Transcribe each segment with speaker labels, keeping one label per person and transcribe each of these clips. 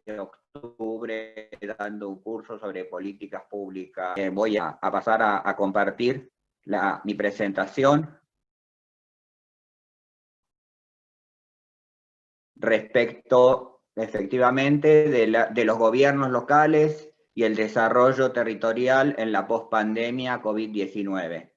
Speaker 1: de octubre dando un curso sobre políticas públicas. Voy a pasar a compartir mi presentación respecto, efectivamente, de los gobiernos locales y el desarrollo territorial en la pospandemia COVID-19.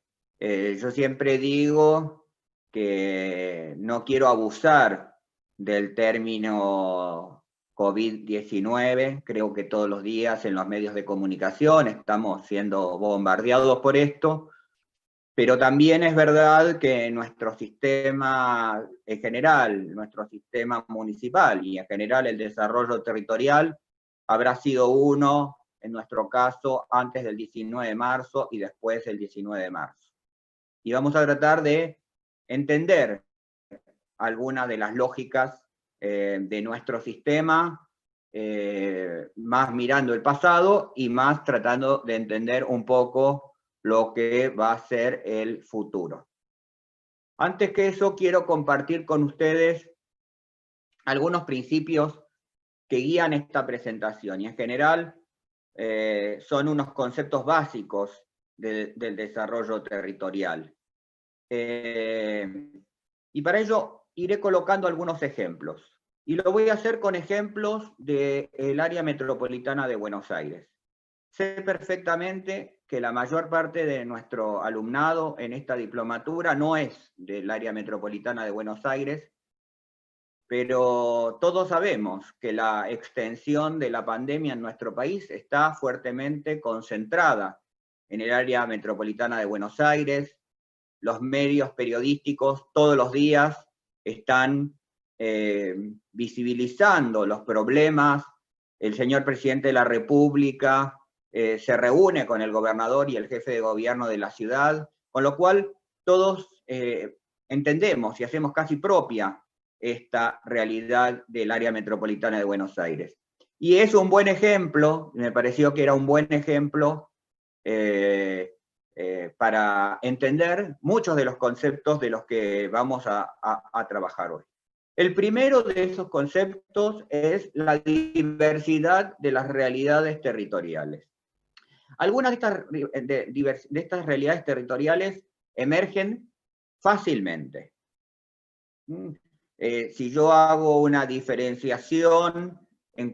Speaker 1: Yo siempre digo que no quiero abusar del término COVID-19, creo que todos los días en los medios de comunicación estamos siendo bombardeados por esto, pero también es verdad que nuestro sistema en general, nuestro sistema municipal y en general el desarrollo territorial habrá sido uno, en nuestro caso, antes del 19 de marzo y después del 19 de marzo. Y vamos a tratar de entender algunas de las lógicas de nuestro sistema, más mirando el pasado y más tratando de entender un poco lo que va a ser el futuro. Antes que eso, quiero compartir con ustedes algunos principios que guían esta presentación, y en general son unos conceptos básicos del desarrollo territorial. Y para ello iré colocando algunos ejemplos, y lo voy a hacer con ejemplos del área metropolitana de Buenos Aires. Sé perfectamente que la mayor parte de nuestro alumnado en esta diplomatura no es del área metropolitana de Buenos Aires, pero todos sabemos que la extensión de la pandemia en nuestro país está fuertemente concentrada en el área metropolitana de Buenos Aires. Los medios periodísticos todos los días están visibilizando los problemas. El señor presidente de la República se reúne con el gobernador y el jefe de gobierno de la ciudad, con lo cual todos entendemos y hacemos casi propia esta realidad del área metropolitana de Buenos Aires. Y es un buen ejemplo, me pareció que era un buen ejemplo para entender muchos de los conceptos de los que vamos a trabajar hoy. El primero de esos conceptos es la diversidad de las realidades territoriales. Algunas de estas realidades territoriales emergen fácilmente. Si yo hago una diferenciación en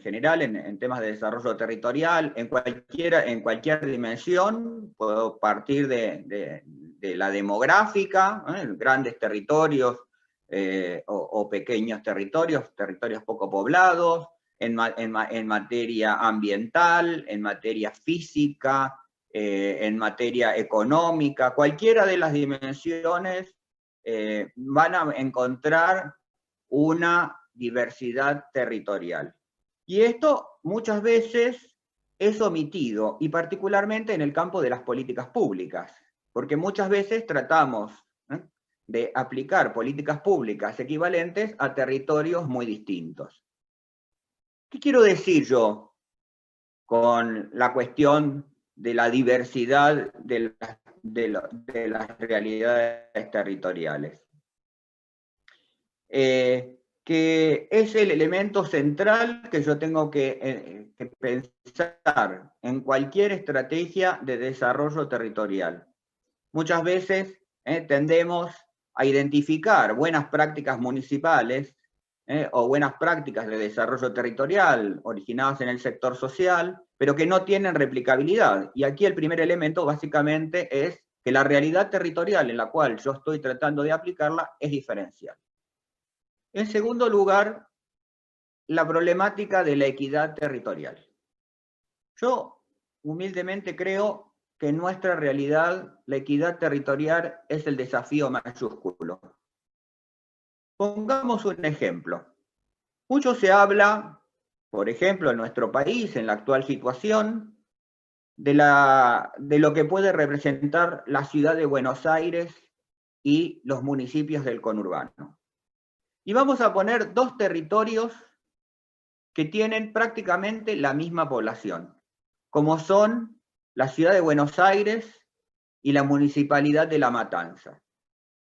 Speaker 1: general, en temas de desarrollo territorial, en cualquier dimensión, puedo partir de la demográfica, grandes territorios o pequeños territorios poco poblados, en materia ambiental, en materia física, en materia económica, cualquiera de las dimensiones van a encontrar una diversidad territorial. Y esto muchas veces es omitido, y particularmente en el campo de las políticas públicas, porque muchas veces tratamos de aplicar políticas públicas equivalentes a territorios muy distintos. ¿Qué quiero decir yo con la cuestión de la diversidad de las realidades territoriales? Que es el elemento central que yo tengo que pensar en cualquier estrategia de desarrollo territorial. Muchas veces tendemos a identificar buenas prácticas municipales o buenas prácticas de desarrollo territorial originadas en el sector social, pero que no tienen replicabilidad. Y aquí el primer elemento básicamente es que la realidad territorial en la cual yo estoy tratando de aplicarla es diferencial. En segundo lugar, la problemática de la equidad territorial. Yo humildemente creo que en nuestra realidad la equidad territorial es el desafío mayúsculo. Pongamos un ejemplo. Mucho se habla, por ejemplo, en nuestro país, en la actual situación, de lo que puede representar la ciudad de Buenos Aires y los municipios del conurbano. Y vamos a poner dos territorios que tienen prácticamente la misma población, como son la ciudad de Buenos Aires y la municipalidad de La Matanza.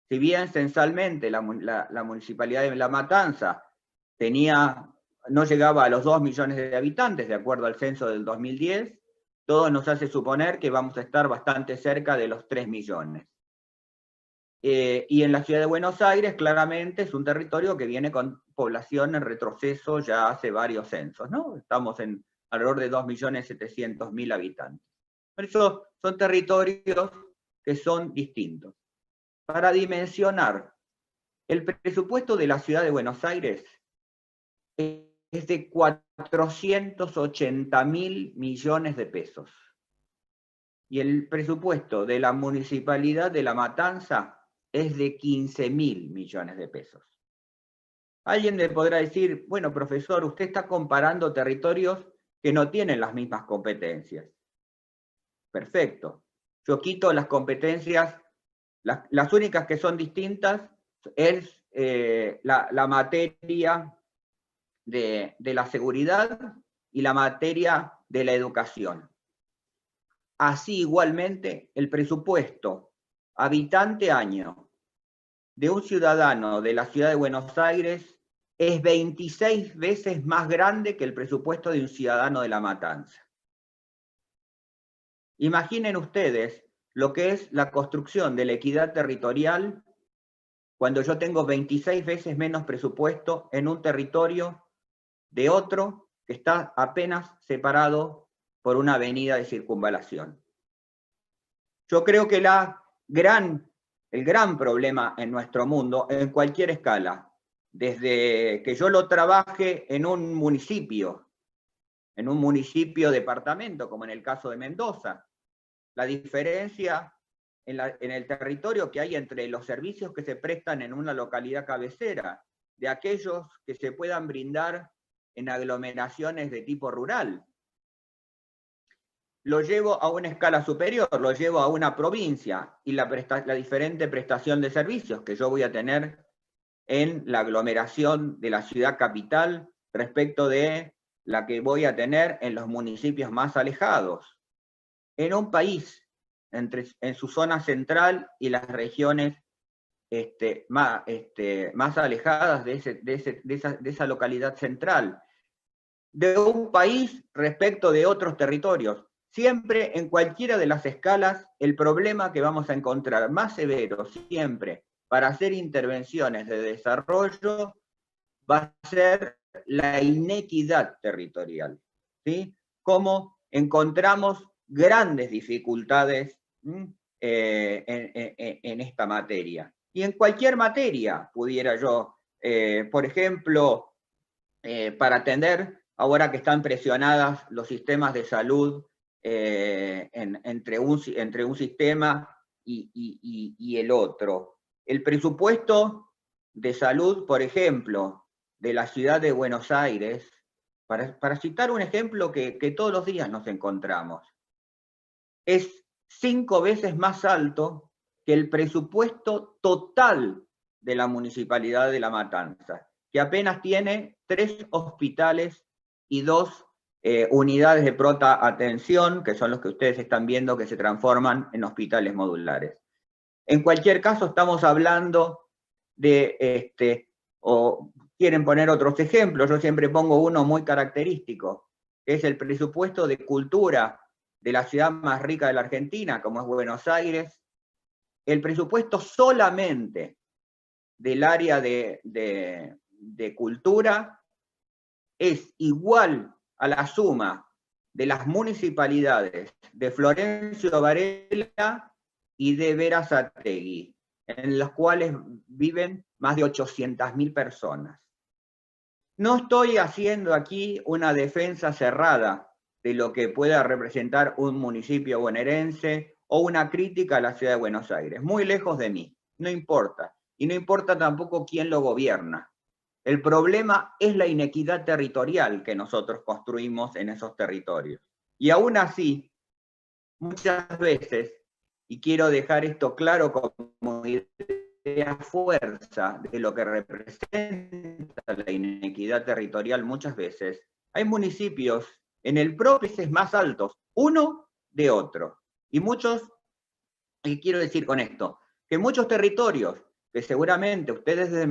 Speaker 1: Si bien censalmente la municipalidad de La Matanza no llegaba a los 2 millones de habitantes, de acuerdo al censo del 2010, todo nos hace suponer que vamos a estar bastante cerca de los 3 millones. Y en la ciudad de Buenos Aires, claramente, es un territorio que viene con población en retroceso ya hace varios censos, ¿no? Estamos en alrededor de 2.700.000 habitantes. Por eso son territorios que son distintos. Para dimensionar, el presupuesto de la ciudad de Buenos Aires es de 480.000 millones de pesos. Y el presupuesto de la Municipalidad de La Matanza es de 15.000 millones de pesos. Alguien me podrá decir, bueno, profesor, usted está comparando territorios que no tienen las mismas competencias. Perfecto. Yo quito las competencias, las únicas que son distintas es la materia de la seguridad y la materia de la educación. Así igualmente el presupuesto habitante año de un ciudadano de la ciudad de Buenos Aires es 26 veces más grande que el presupuesto de un ciudadano de La Matanza. Imaginen ustedes lo que es la construcción de la equidad territorial cuando yo tengo 26 veces menos presupuesto en un territorio de otro que está apenas separado por una avenida de circunvalación. Yo creo que el gran problema en nuestro mundo, en cualquier escala, desde que yo lo trabaje en un municipio departamento, como en el caso de Mendoza, la diferencia en el territorio que hay entre los servicios que se prestan en una localidad cabecera, de aquellos que se puedan brindar en aglomeraciones de tipo rural. Lo llevo a una escala superior, lo llevo a una provincia, y la diferente prestación de servicios que yo voy a tener en la aglomeración de la ciudad capital respecto de la que voy a tener en los municipios más alejados. En un país, en su zona central y las regiones más alejadas de esa localidad central, de un país respecto de otros territorios. Siempre, en cualquiera de las escalas, el problema que vamos a encontrar más severo siempre para hacer intervenciones de desarrollo va a ser la inequidad territorial, ¿sí? Cómo encontramos grandes dificultades en esta materia. Y en cualquier materia pudiera yo, por ejemplo, para atender, ahora que están presionadas los sistemas de salud entre un sistema y el otro. El presupuesto de salud, por ejemplo, de la ciudad de Buenos Aires, para citar un ejemplo que todos los días nos encontramos, es 5 veces más alto que el presupuesto total de la Municipalidad de La Matanza, que apenas tiene 3 hospitales y 2 unidades de pronta atención, que son los que ustedes están viendo que se transforman en hospitales modulares. En cualquier caso, estamos hablando de, o quieren poner otros ejemplos, yo siempre pongo uno muy característico, que es el presupuesto de cultura de la ciudad más rica de la Argentina, como es Buenos Aires. El presupuesto solamente del área de cultura es igual a la suma de las municipalidades de Florencio Varela y de Berazategui, en los cuales viven más de 800.000 personas. No estoy haciendo aquí una defensa cerrada de lo que pueda representar un municipio bonaerense o una crítica a la ciudad de Buenos Aires. Muy lejos de mí, no importa. Y no importa tampoco quién lo gobierna. El problema es la inequidad territorial que nosotros construimos en esos territorios. Y aún así, muchas veces, y quiero dejar esto claro como idea fuerza de lo que representa la inequidad territorial muchas veces, hay municipios en el propio más altos, uno de otro. Y muchos, y quiero decir con esto, que muchos territorios que seguramente ustedes de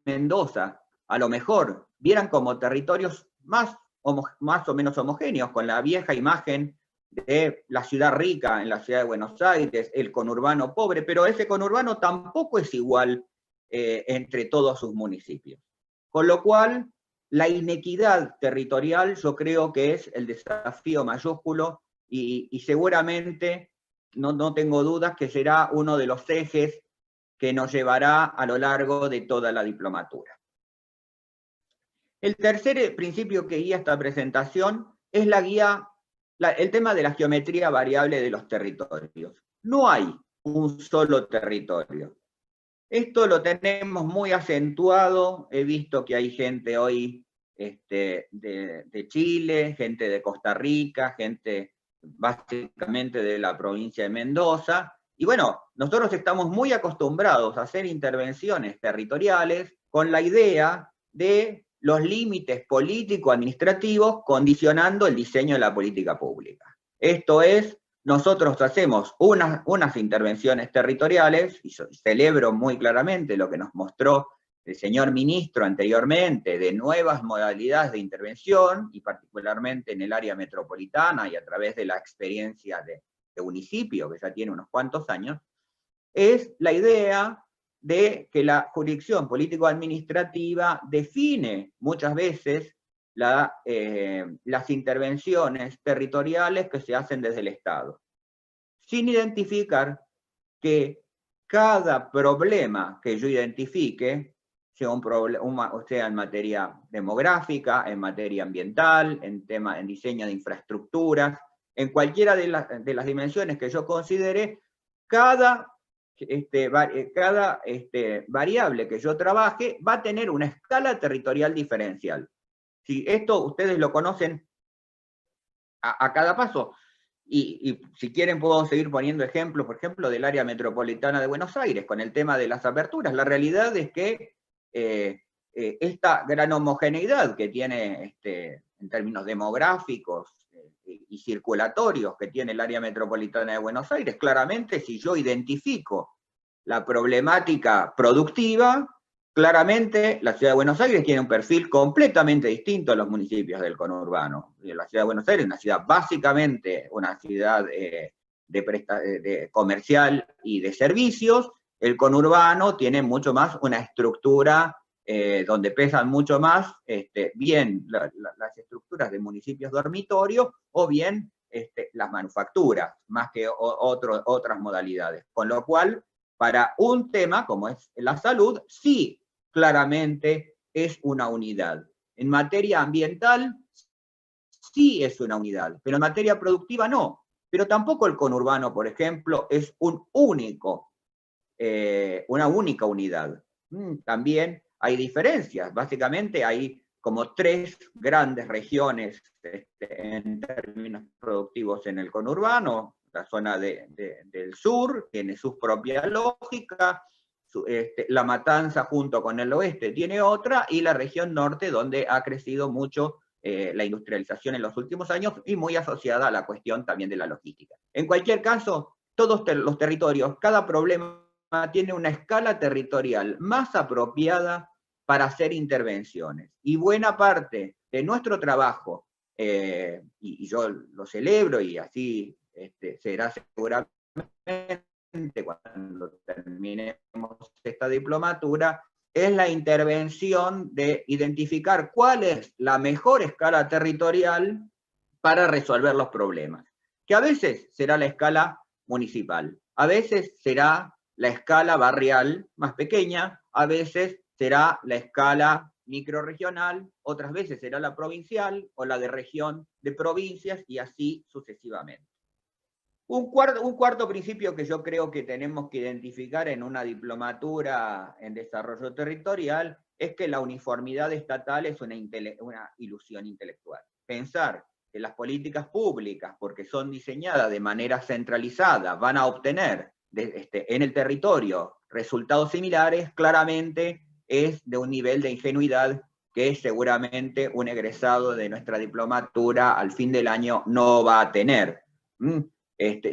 Speaker 1: Mendoza a lo mejor vieran como territorios más o menos homogéneos, con la vieja imagen de la ciudad rica en la ciudad de Buenos Aires, el conurbano pobre, pero ese conurbano tampoco es igual entre todos sus municipios. Con lo cual, la inequidad territorial yo creo que es el desafío mayúsculo y seguramente, no tengo dudas, que será uno de los ejes que nos llevará a lo largo de toda la diplomatura. El tercer principio que guía esta presentación es el tema de la geometría variable de los territorios. No hay un solo territorio. Esto lo tenemos muy acentuado. He visto que hay gente hoy de Chile, gente de Costa Rica, gente básicamente de la provincia de Mendoza. Y bueno, nosotros estamos muy acostumbrados a hacer intervenciones territoriales con la idea de los límites político-administrativos condicionando el diseño de la política pública. Esto es, nosotros hacemos unas intervenciones territoriales, y celebro muy claramente lo que nos mostró el señor ministro anteriormente, de nuevas modalidades de intervención, y particularmente en el área metropolitana y a través de la experiencia de municipio, que ya tiene unos cuantos años, es la idea de que la jurisdicción político-administrativa define muchas veces las intervenciones territoriales que se hacen desde el Estado, sin identificar que cada problema que yo identifique, sea en materia demográfica, en materia ambiental, en diseño de infraestructuras, en cualquiera de las dimensiones que yo considere, cada variable que yo trabaje va a tener una escala territorial diferencial. Si esto ustedes lo conocen a cada paso, y si quieren puedo seguir poniendo ejemplos, por ejemplo, del área metropolitana de Buenos Aires, con el tema de las aperturas. La realidad es que esta gran homogeneidad que tiene en términos demográficos y circulatorios que tiene el área metropolitana de Buenos Aires, claramente si yo identifico la problemática productiva, claramente la ciudad de Buenos Aires tiene un perfil completamente distinto a los municipios del conurbano. La ciudad de Buenos Aires es una ciudad básicamente una ciudad comercial y de servicios. El conurbano tiene mucho más una estructura donde pesan mucho más bien las estructuras de municipios dormitorios o bien las manufacturas, más que otras modalidades. Con lo cual, para un tema como es la salud, sí, claramente es una unidad. En materia ambiental, sí es una unidad, pero en materia productiva no. Pero tampoco el conurbano, por ejemplo, es una única unidad. También hay diferencias. Básicamente hay como 3 grandes regiones en términos productivos en el conurbano. La zona del sur tiene su propia lógica, La Matanza junto con el oeste tiene otra, y la región norte, donde ha crecido mucho la industrialización en los últimos años y muy asociada a la cuestión también de la logística. En cualquier caso, todos los territorios, cada problema tiene una escala territorial más apropiada para hacer intervenciones. Y buena parte de nuestro trabajo, y yo lo celebro y así será seguramente cuando terminemos esta diplomatura, es la intervención de identificar cuál es la mejor escala territorial para resolver los problemas. Que a veces será la escala municipal, a veces será la escala barrial más pequeña, a veces será la escala microrregional, otras veces será la provincial o la de región de provincias y así sucesivamente. Un cuarto principio que yo creo que tenemos que identificar en una diplomatura en desarrollo territorial es que la uniformidad estatal es una ilusión intelectual. Pensar que las políticas públicas, porque son diseñadas de manera centralizada, van a obtener en el territorio resultados similares, claramente es de un nivel de ingenuidad que seguramente un egresado de nuestra diplomatura al fin del año no va a tener.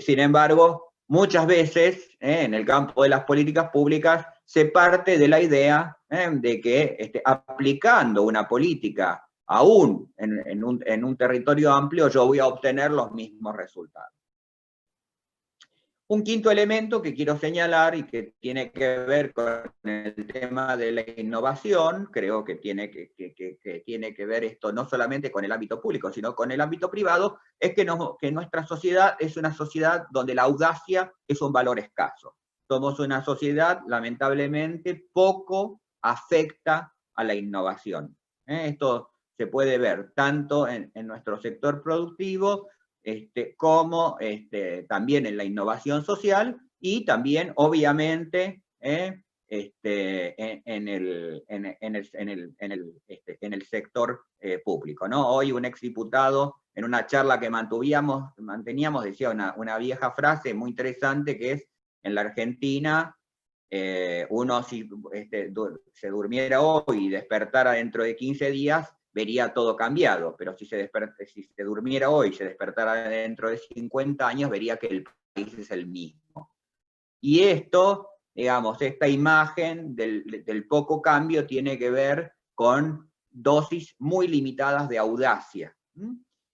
Speaker 1: Sin embargo, muchas veces en el campo de las políticas públicas se parte de la idea de que aplicando una política aún en un territorio amplio yo voy a obtener los mismos resultados. Un quinto elemento que quiero señalar y que tiene que ver con el tema de la innovación, creo que tiene que ver esto no solamente con el ámbito público, sino con el ámbito privado, es que nuestra sociedad es una sociedad donde la audacia es un valor escaso. Somos una sociedad, lamentablemente, poco afecta a la innovación. Esto se puede ver tanto en nuestro sector productivo, como también en la innovación social y también, obviamente, en el sector público, ¿no? Hoy un exdiputado, en una charla que manteníamos, decía una vieja frase muy interesante que es, en la Argentina, uno si se durmiera hoy y despertara dentro de 15 días, vería todo cambiado, pero si se durmiera hoy y se despertara dentro de 50 años, vería que el país es el mismo. Y esto, digamos, esta imagen del poco cambio tiene que ver con dosis muy limitadas de audacia.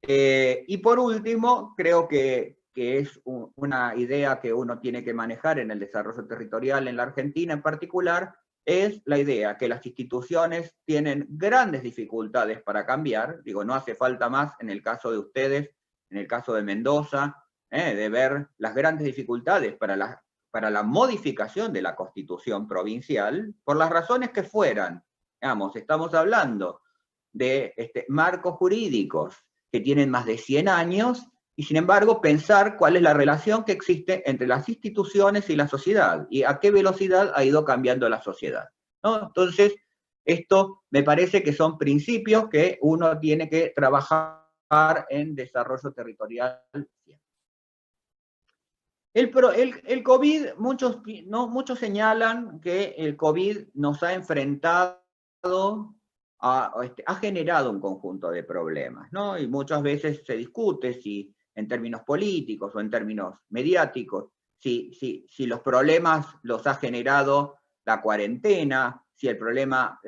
Speaker 1: Y por último, creo que es una idea que uno tiene que manejar en el desarrollo territorial en la Argentina en particular, es la idea que las instituciones tienen grandes dificultades para cambiar. Digo, no hace falta más en el caso de ustedes, en el caso de Mendoza, de ver las grandes dificultades para la modificación de la Constitución provincial, por las razones que fueran. Digamos, estamos hablando de marcos jurídicos que tienen más de 100 años, y sin embargo pensar cuál es la relación que existe entre las instituciones y la sociedad, y a qué velocidad ha ido cambiando la sociedad, ¿no? Entonces, esto me parece que son principios que uno tiene que trabajar en desarrollo territorial. El COVID, muchos señalan que el COVID nos ha enfrentado, ha generado un conjunto de problemas, ¿no? Y muchas veces se discute si en términos políticos o en términos mediáticos, si los problemas los ha generado la cuarentena, si el problema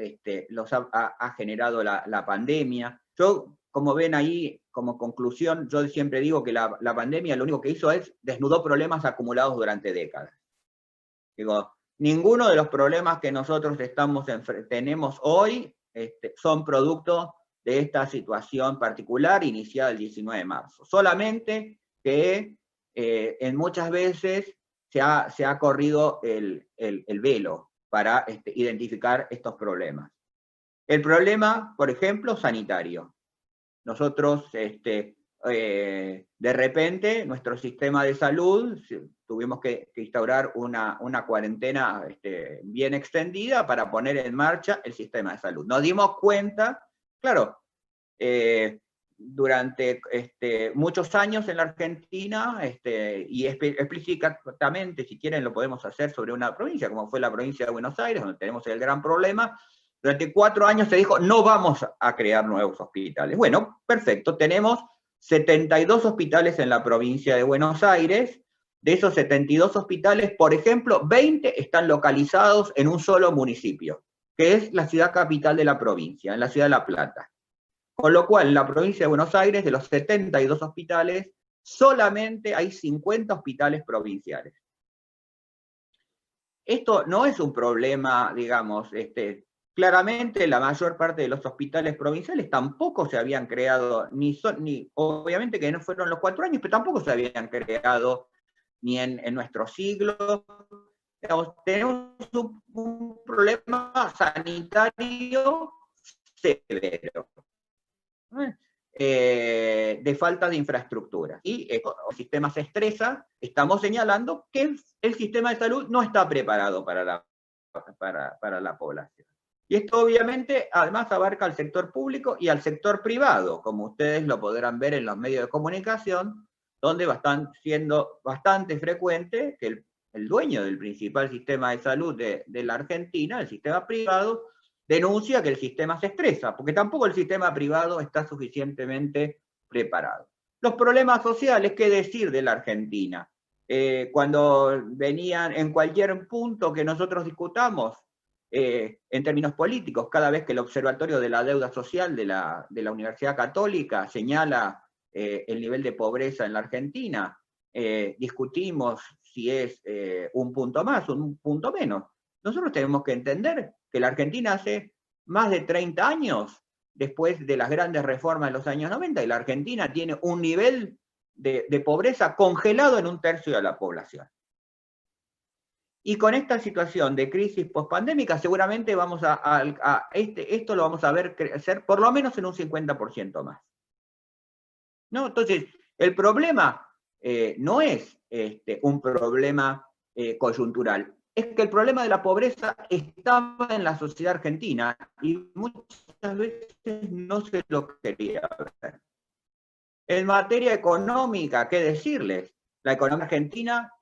Speaker 1: los ha generado la pandemia. Yo, como ven ahí, como conclusión, yo siempre digo que la pandemia lo único que hizo es desnudó problemas acumulados durante décadas. Digo, ninguno de los problemas que nosotros tenemos hoy son producto de esta situación particular iniciada el 19 de marzo. Solamente que en muchas veces se ha corrido el velo para identificar estos problemas. El problema, por ejemplo, sanitario. Nosotros, de repente, nuestro sistema de salud, tuvimos que instaurar una cuarentena bien extendida para poner en marcha el sistema de salud. Nos dimos cuenta, claro, durante muchos años en la Argentina, y explícitamente, si quieren, lo podemos hacer sobre una provincia, como fue la provincia de Buenos Aires, donde tenemos el gran problema. Durante 4 años se dijo, no vamos a crear nuevos hospitales. Bueno, perfecto, tenemos 72 hospitales en la provincia de Buenos Aires. De esos 72 hospitales, por ejemplo, 20 están localizados en un solo municipio, que es la ciudad capital de la provincia, en la ciudad de La Plata. Con lo cual, en la provincia de Buenos Aires, de los 72 hospitales, solamente hay 50 hospitales provinciales. Esto no es un problema, digamos, claramente la mayor parte de los hospitales provinciales tampoco se habían creado, obviamente que no fueron los 4 años, pero tampoco se habían creado ni en nuestro siglo. Digamos, tenemos un problema sanitario severo, de falta de infraestructura. Y el sistema se estresa, estamos señalando que el sistema de salud no está preparado para la población. Y esto obviamente además abarca al sector público y al sector privado, como ustedes lo podrán ver en los medios de comunicación, donde siendo bastante frecuente que el dueño del principal sistema de salud de la Argentina, el sistema privado, denuncia que el sistema se estresa, porque tampoco el sistema privado está suficientemente preparado. Los problemas sociales, ¿qué decir de la Argentina? Cuando venían en cualquier punto que nosotros discutamos, en términos políticos, cada vez que el Observatorio de la Deuda Social de la Universidad Católica señala el nivel de pobreza en la Argentina, discutimos si es un punto más o un punto menos. Nosotros tenemos que entender que la Argentina hace más de 30 años, después de las grandes reformas de los años 90, y la Argentina tiene un nivel de pobreza congelado en 1/3 de la población. Y con esta situación de crisis pospandémica, seguramente vamos esto lo vamos a ver crecer por lo menos en un 50% más. ¿No? Entonces, el problema no es un problema coyuntural, es que el problema de la pobreza estaba en la sociedad argentina y muchas veces no se lo quería ver. En materia económica, ¿qué decirles? La economía argentina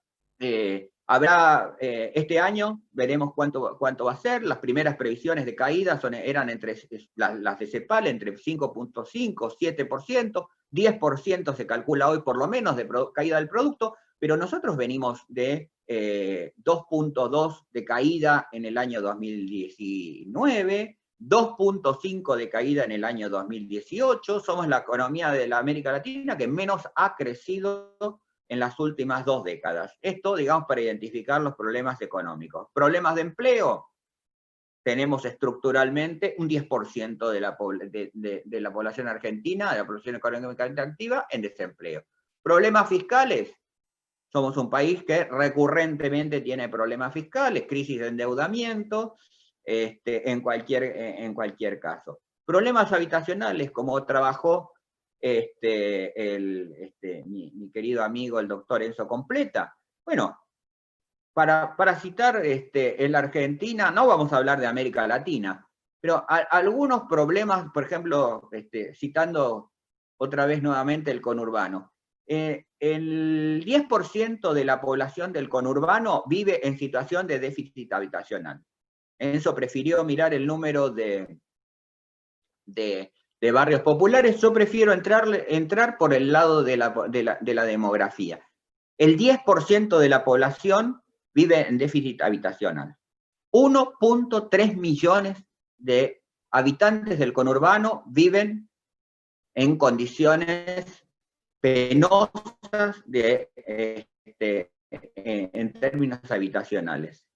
Speaker 1: habrá, este año, veremos cuánto va a ser. Las primeras previsiones de caída eran entre las de CEPAL, entre 5.5, 7%, 10% se calcula hoy por lo menos de caída del producto, pero nosotros venimos de 2.2 de caída en el año 2019, 2.5 de caída en el año 2018, somos la economía de la América Latina que menos ha crecido en las últimas 2 décadas. Esto, digamos, para identificar los problemas económicos. Problemas de empleo, tenemos estructuralmente un 10% de la población argentina, de la población económicamente activa, en desempleo. Problemas fiscales, somos un país que recurrentemente tiene problemas fiscales, crisis de endeudamiento, en cualquier caso. Problemas habitacionales, como trabajó mi querido amigo el doctor Enzo Completa. Bueno, para citar en la Argentina, no vamos a hablar de América Latina, pero algunos problemas, por ejemplo, citando otra vez nuevamente el conurbano. El 10% de la población del conurbano vive en situación de déficit habitacional. Enzo prefirió mirar el número de barrios populares, yo prefiero entrar por el lado de la demografía. El 10% de la población vive en déficit habitacional. 1.3 millones de habitantes del conurbano viven en condiciones penosas en términos habitacionales.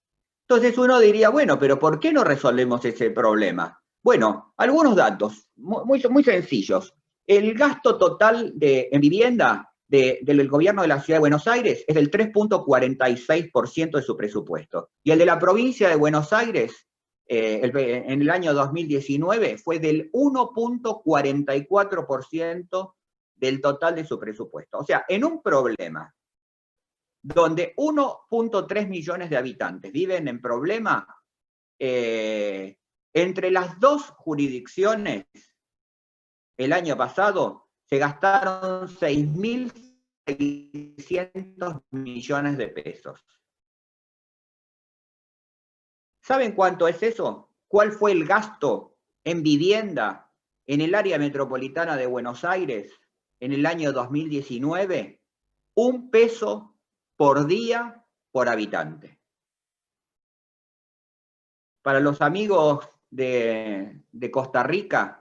Speaker 1: Entonces uno diría, bueno, pero ¿por qué no resolvemos ese problema? Bueno, algunos datos muy sencillos. El gasto total en vivienda del gobierno de la Ciudad de Buenos Aires es del 3.46% de su presupuesto. Y el de la provincia de Buenos Aires, en el año 2019, fue del 1.44% del total de su presupuesto. O sea, en un problema donde 1.3 millones de habitantes viven en problema, entre las dos jurisdicciones, el año pasado, se gastaron 6.600 millones de pesos. ¿Saben cuánto es eso? ¿Cuál fue el gasto en vivienda en el área metropolitana de Buenos Aires en el año 2019? 1 peso por día por habitante. Para los amigos de Costa Rica,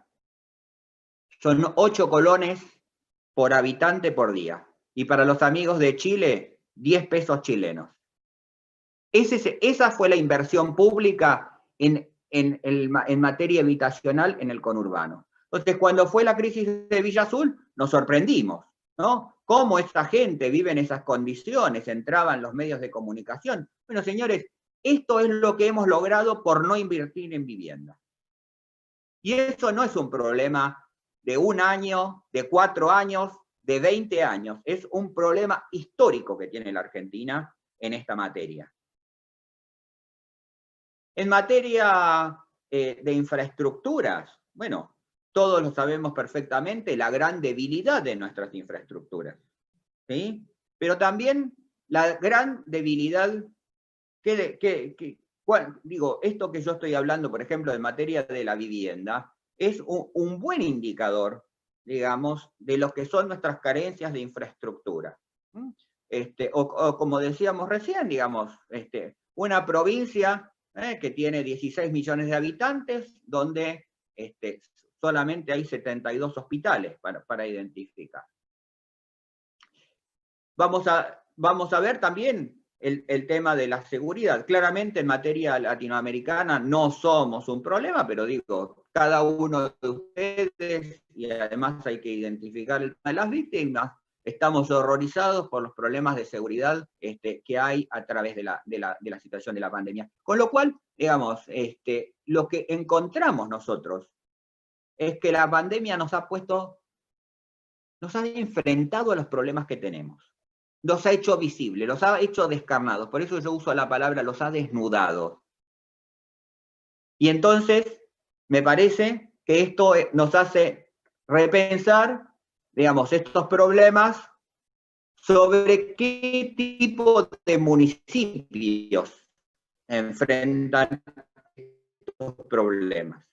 Speaker 1: son 8 colones por habitante por día. Y para los amigos de Chile, 10 pesos chilenos. Esa fue la inversión pública en materia habitacional en el conurbano. Entonces, cuando fue la crisis de Villa Azul, nos sorprendimos, ¿no? ¿Cómo esta gente vive en esas condiciones? Entraban los medios de comunicación. Bueno, señores, esto es lo que hemos logrado por no invertir en vivienda. Y eso no es un problema de 1 año, de 4 años, de 20 años. Es un problema histórico que tiene la Argentina en esta materia. En materia de infraestructuras, bueno, todos lo sabemos perfectamente, la gran debilidad de nuestras infraestructuras, ¿sí? Pero también la gran debilidad esto que yo estoy hablando, por ejemplo, en materia de la vivienda, es un buen indicador, digamos, de lo que son nuestras carencias de infraestructura. O como decíamos recién, digamos, una provincia que tiene 16 millones de habitantes, donde solamente hay 72 hospitales para identificar. Vamos a ver también el tema de la seguridad. Claramente en materia latinoamericana no somos un problema, pero digo, cada uno de ustedes, y además hay que identificar el tema de las víctimas, estamos horrorizados por los problemas de seguridad que hay a través de la situación de la pandemia. Con lo cual, digamos, lo que encontramos nosotros es que la pandemia nos ha enfrentado a los problemas que tenemos. Los ha hecho visibles, los ha hecho descarnados. Por eso yo uso la palabra los ha desnudado. Y entonces, me parece que esto nos hace repensar, digamos, estos problemas sobre qué tipo de municipios enfrentan estos problemas.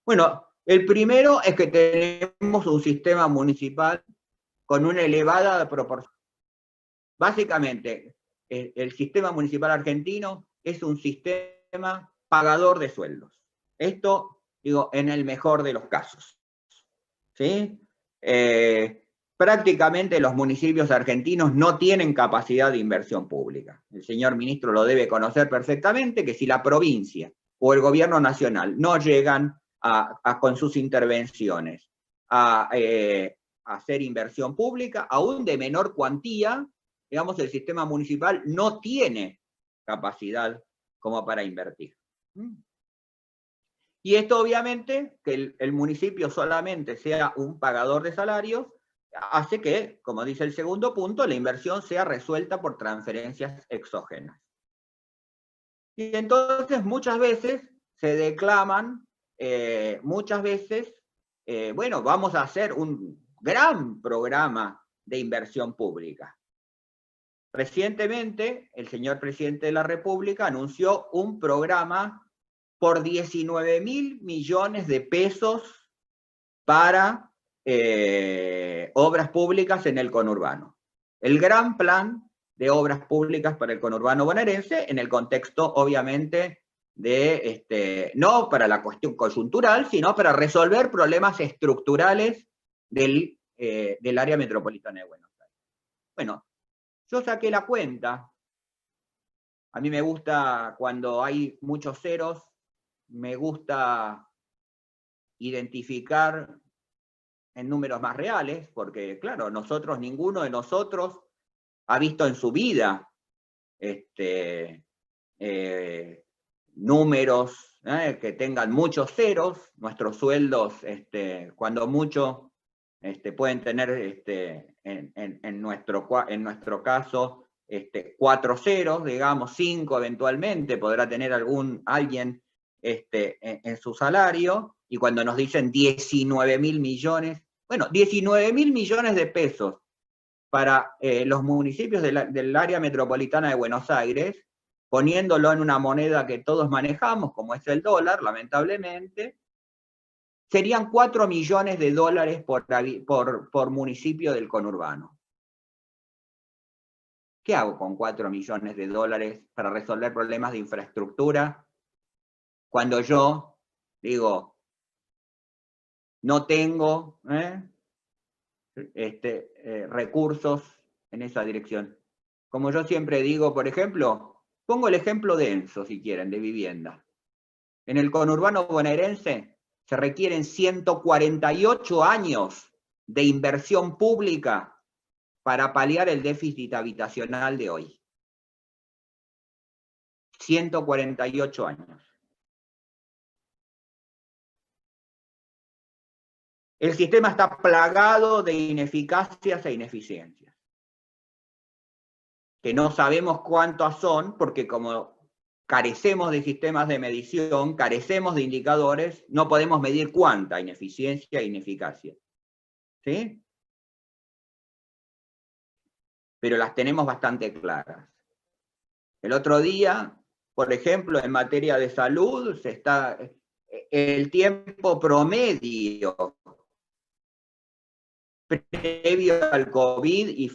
Speaker 1: Bueno, el primero es que tenemos un sistema municipal con una elevada proporción. Básicamente, el sistema municipal argentino es un sistema pagador de sueldos. Esto, digo, en el mejor de los casos. ¿Sí? Prácticamente los municipios argentinos no tienen capacidad de inversión pública. El señor ministro lo debe conocer perfectamente, que si la provincia o el gobierno nacional no llegan con sus intervenciones a hacer inversión pública, aún de menor cuantía, digamos, el sistema municipal no tiene capacidad como para invertir. Y esto obviamente, que el municipio solamente sea un pagador de salarios, hace que, como dice el segundo punto, la inversión sea resuelta por transferencias exógenas. Y entonces muchas veces se declaman, bueno, vamos a hacer un gran programa de inversión pública. Recientemente, el señor presidente de la República anunció un programa por 19.000 millones de pesos para obras públicas en el conurbano. El gran plan de obras públicas para el conurbano bonaerense, en el contexto, obviamente, no para la cuestión coyuntural, sino para resolver problemas estructurales del área metropolitana de Buenos Aires. Bueno, yo saqué la cuenta. A mí me gusta, cuando hay muchos ceros, me gusta identificar en números más reales, porque claro, ninguno de nosotros ha visto en su vida números que tengan muchos ceros. Nuestros sueldos, cuando mucho, pueden tener, en nuestro caso, 4 ceros, digamos, 5 eventualmente, podrá tener alguien en su salario, y cuando nos dicen 19.000 millones, bueno, 19.000 millones de pesos para los municipios del área metropolitana de Buenos Aires, poniéndolo en una moneda que todos manejamos, como es el dólar, lamentablemente, serían 4 millones de dólares por municipio del conurbano. ¿Qué hago con 4 millones de dólares para resolver problemas de infraestructura cuando yo digo, no tengo recursos en esa dirección? Como yo siempre digo, por ejemplo, pongo el ejemplo de Enzo, si quieren, de vivienda. En el conurbano bonaerense se requieren 148 años de inversión pública para paliar el déficit habitacional de hoy. 148 años. El sistema está plagado de ineficacias e ineficiencias, que no sabemos cuántas son, porque como carecemos de sistemas de medición, carecemos de indicadores, no podemos medir cuánta ineficiencia e ineficacia. ¿Sí? Pero las tenemos bastante claras. El otro día, por ejemplo, en materia de salud, el tiempo promedio previo al COVID y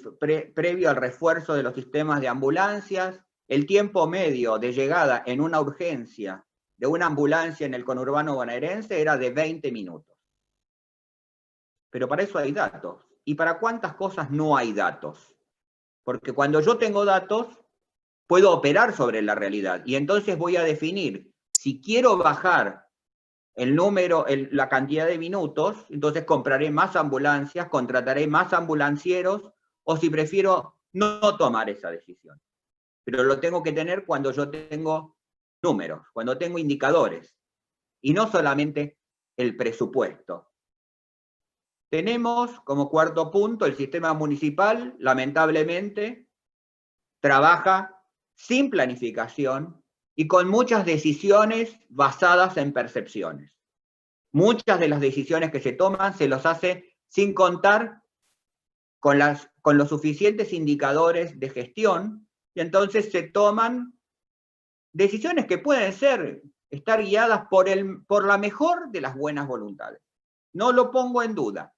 Speaker 1: previo al refuerzo de los sistemas de ambulancias, el tiempo medio de llegada en una urgencia de una ambulancia en el conurbano bonaerense era de 20 minutos. Pero para eso hay datos. ¿Y para cuántas cosas no hay datos? Porque cuando yo tengo datos, puedo operar sobre la realidad. Y entonces voy a definir, si quiero bajar el número, la cantidad de minutos, entonces compraré más ambulancias, contrataré más ambulancieros, o si prefiero no tomar esa decisión. Pero lo tengo que tener cuando yo tengo números, cuando tengo indicadores, y no solamente el presupuesto. Tenemos como cuarto punto el sistema municipal, lamentablemente, trabaja sin planificación y con muchas decisiones basadas en percepciones. Muchas de las decisiones que se toman se los hace sin contar con los suficientes indicadores de gestión, y entonces se toman decisiones que pueden estar guiadas por la mejor de las buenas voluntades. No lo pongo en duda.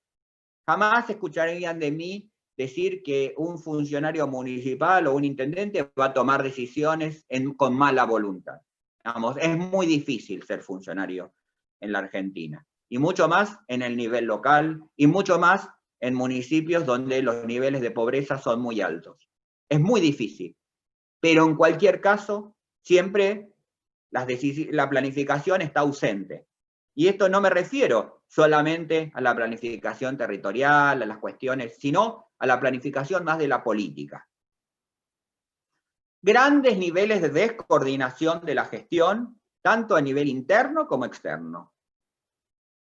Speaker 1: Jamás escucharían de mí decir que un funcionario municipal o un intendente va a tomar decisiones con mala voluntad. Vamos, es muy difícil ser funcionario en la Argentina, y mucho más en el nivel local, y mucho más en municipios donde los niveles de pobreza son muy altos. Es muy difícil, pero en cualquier caso, siempre la planificación está ausente. Y esto no me refiero solamente a la planificación territorial, a las cuestiones, sino a la planificación más de la política. Grandes niveles de descoordinación de la gestión, tanto a nivel interno como externo.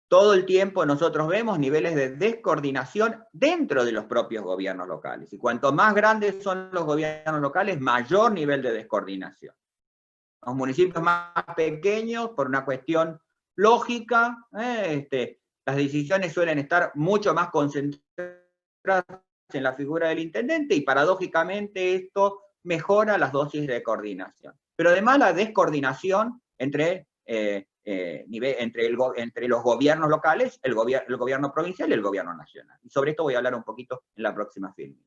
Speaker 1: Todo el tiempo nosotros vemos niveles de descoordinación dentro de los propios gobiernos locales. Y cuanto más grandes son los gobiernos locales, mayor nivel de descoordinación. Los municipios más pequeños, por una cuestión lógica, las decisiones suelen estar mucho más concentradas en la figura del intendente, y paradójicamente esto mejora las dosis de coordinación. Pero además la descoordinación entre los gobiernos locales, el gobierno provincial y el gobierno nacional. Y sobre esto voy a hablar un poquito en la próxima film.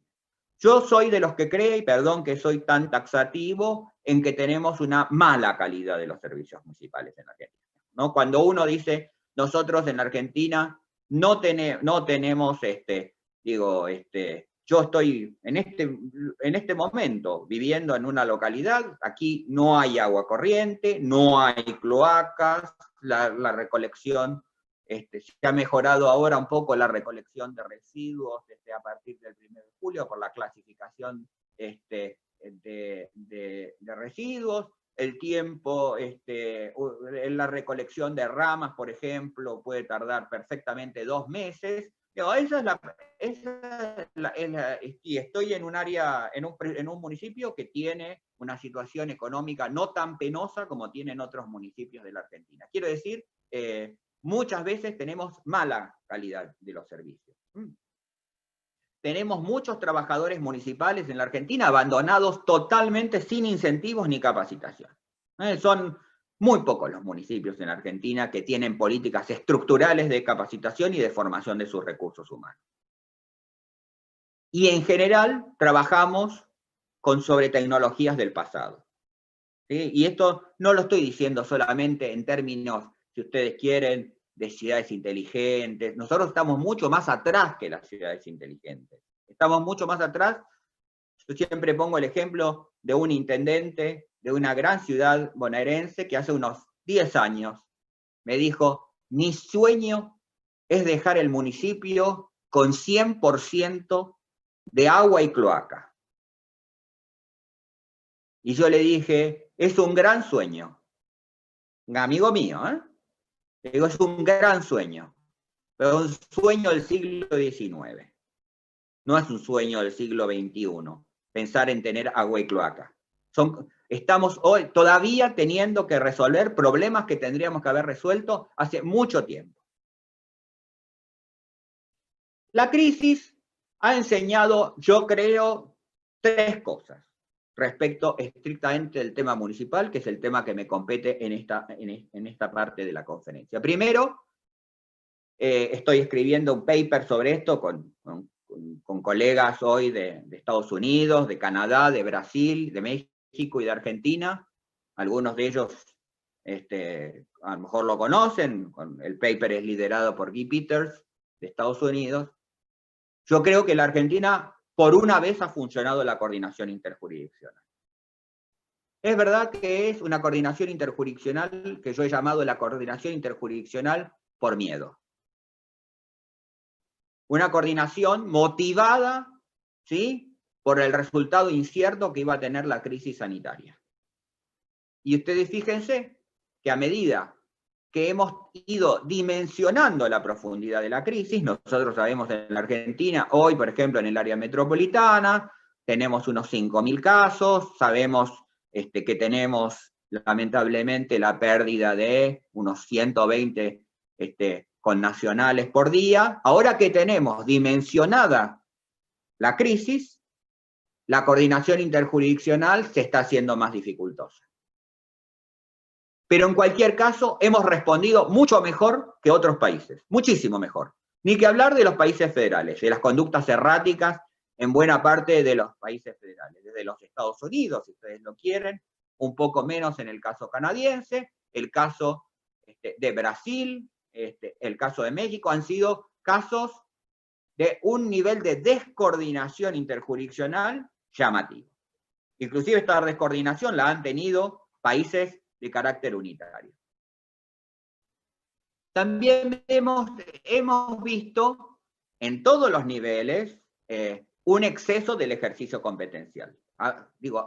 Speaker 1: Yo soy de los que cree, y perdón que soy tan taxativo, en que tenemos una mala calidad de los servicios municipales en Argentina, ¿no? Cuando uno dice, nosotros en Argentina no tenemos, yo estoy en este momento viviendo en una localidad, aquí no hay agua corriente, no hay cloacas, la recolección, se ha mejorado ahora un poco la recolección de residuos a partir del 1 de julio por la clasificación de residuos. El tiempo en la recolección de ramas, por ejemplo, puede tardar perfectamente 2 meses. Y estoy en un área, en un municipio que tiene una situación económica no tan penosa como tienen otros municipios de la Argentina. Quiero decir, muchas veces tenemos mala calidad de los servicios. Tenemos muchos trabajadores municipales en la Argentina abandonados totalmente sin incentivos ni capacitación. Son muy pocos los municipios en Argentina que tienen políticas estructurales de capacitación y de formación de sus recursos humanos. Y en general trabajamos con sobretecnologías del pasado. ¿Sí? Y esto no lo estoy diciendo solamente en términos, si ustedes quieren, de ciudades inteligentes. Nosotros estamos mucho más atrás que las ciudades inteligentes. Estamos mucho más atrás. Yo siempre pongo el ejemplo de un intendente de una gran ciudad bonaerense que hace unos 10 años me dijo, mi sueño es dejar el municipio con 100% de agua y cloaca. Y yo le dije, es un gran sueño. Un amigo mío, ¿eh? Le digo, es un gran sueño, pero un sueño del siglo XIX. No es un sueño del siglo XXI, pensar en tener agua y cloaca. Estamos hoy todavía teniendo que resolver problemas que tendríamos que haber resuelto hace mucho tiempo. La crisis ha enseñado, yo creo, 3 cosas respecto estrictamente del tema municipal, que es el tema que me compete en esta parte de la conferencia. Primero, estoy escribiendo un paper sobre esto con colegas hoy de Estados Unidos, de Canadá, de Brasil, de México, México y de Argentina. Algunos de ellos a lo mejor lo conocen, el paper es liderado por Guy Peters, de Estados Unidos. Yo creo que en la Argentina, por una vez, ha funcionado la coordinación interjurisdiccional. Es verdad que es una coordinación interjurisdiccional que yo he llamado la coordinación interjurisdiccional por miedo. Una coordinación motivada, ¿sí?, por el resultado incierto que iba a tener la crisis sanitaria. Y ustedes fíjense que a medida que hemos ido dimensionando la profundidad de la crisis, nosotros sabemos en la Argentina, hoy por ejemplo en el área metropolitana, tenemos unos 5.000 casos, sabemos que tenemos lamentablemente la pérdida de unos 120 connacionales por día. Ahora que tenemos dimensionada la crisis, la coordinación interjurisdiccional se está haciendo más dificultosa. Pero en cualquier caso, hemos respondido mucho mejor que otros países, muchísimo mejor. Ni que hablar de los países federales, de las conductas erráticas en buena parte de los países federales, desde los Estados Unidos, si ustedes lo quieren, un poco menos en el caso canadiense, el caso de Brasil, el caso de México, han sido casos de un nivel de descoordinación interjurisdiccional llamativo. Inclusive esta descoordinación la han tenido países de carácter unitario. También hemos visto en todos los niveles un exceso del ejercicio competencial.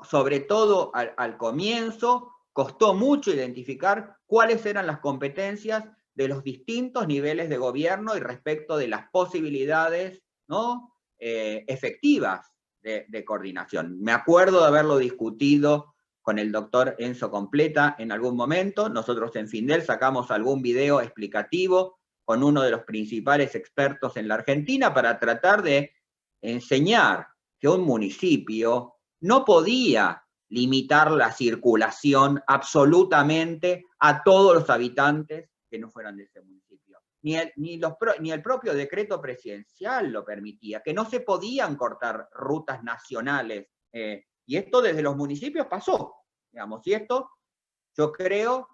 Speaker 1: Sobre todo al comienzo, costó mucho identificar cuáles eran las competencias de los distintos niveles de gobierno y respecto de las posibilidades, ¿no?, efectivas de coordinación. Me acuerdo de haberlo discutido con el doctor Enzo Completa en algún momento. Nosotros en Findel sacamos algún video explicativo con uno de los principales expertos en la Argentina para tratar de enseñar que un municipio no podía limitar la circulación absolutamente a todos los habitantes que no fueran de ese municipio. Ni el propio decreto presidencial lo permitía, que no se podían cortar rutas nacionales. Y esto desde los municipios pasó, digamos, y esto yo creo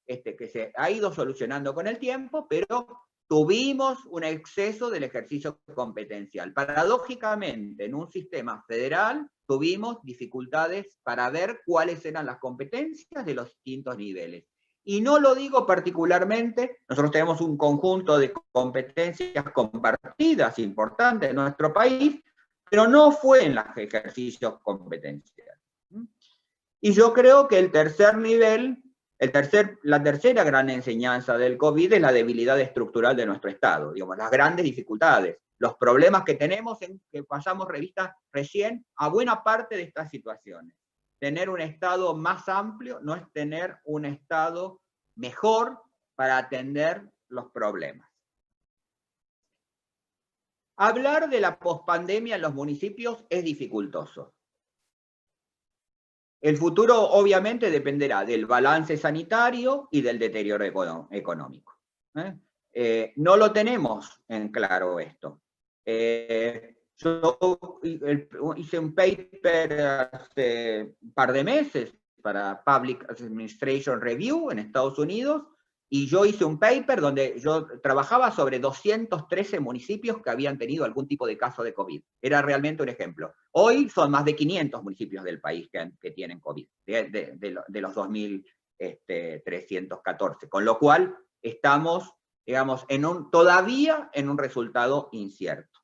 Speaker 1: que se ha ido solucionando con el tiempo, pero tuvimos un exceso del ejercicio competencial. Paradójicamente, en un sistema federal, tuvimos dificultades para ver cuáles eran las competencias de los distintos niveles. Y no lo digo particularmente, nosotros tenemos un conjunto de competencias compartidas importantes en nuestro país, pero no fue en los ejercicios competenciales. Y yo creo que el tercer nivel, la tercera gran enseñanza del COVID es la debilidad estructural de nuestro Estado, digamos, las grandes dificultades, los problemas que tenemos, que pasamos revista recién a buena parte de estas situaciones. Tener un Estado más amplio no es tener un Estado mejor para atender los problemas. Hablar de la pospandemia en los municipios es dificultoso. El futuro obviamente dependerá del balance sanitario y del deterioro económico. No lo tenemos en claro esto. Yo hice un paper hace un par de meses para Public Administration Review en Estados Unidos, y yo hice un paper donde yo trabajaba sobre 213 municipios que habían tenido algún tipo de caso de COVID. Era realmente un ejemplo. Hoy son más de 500 municipios del país que tienen COVID, de los 2.314, con lo cual estamos, digamos, todavía en un resultado incierto.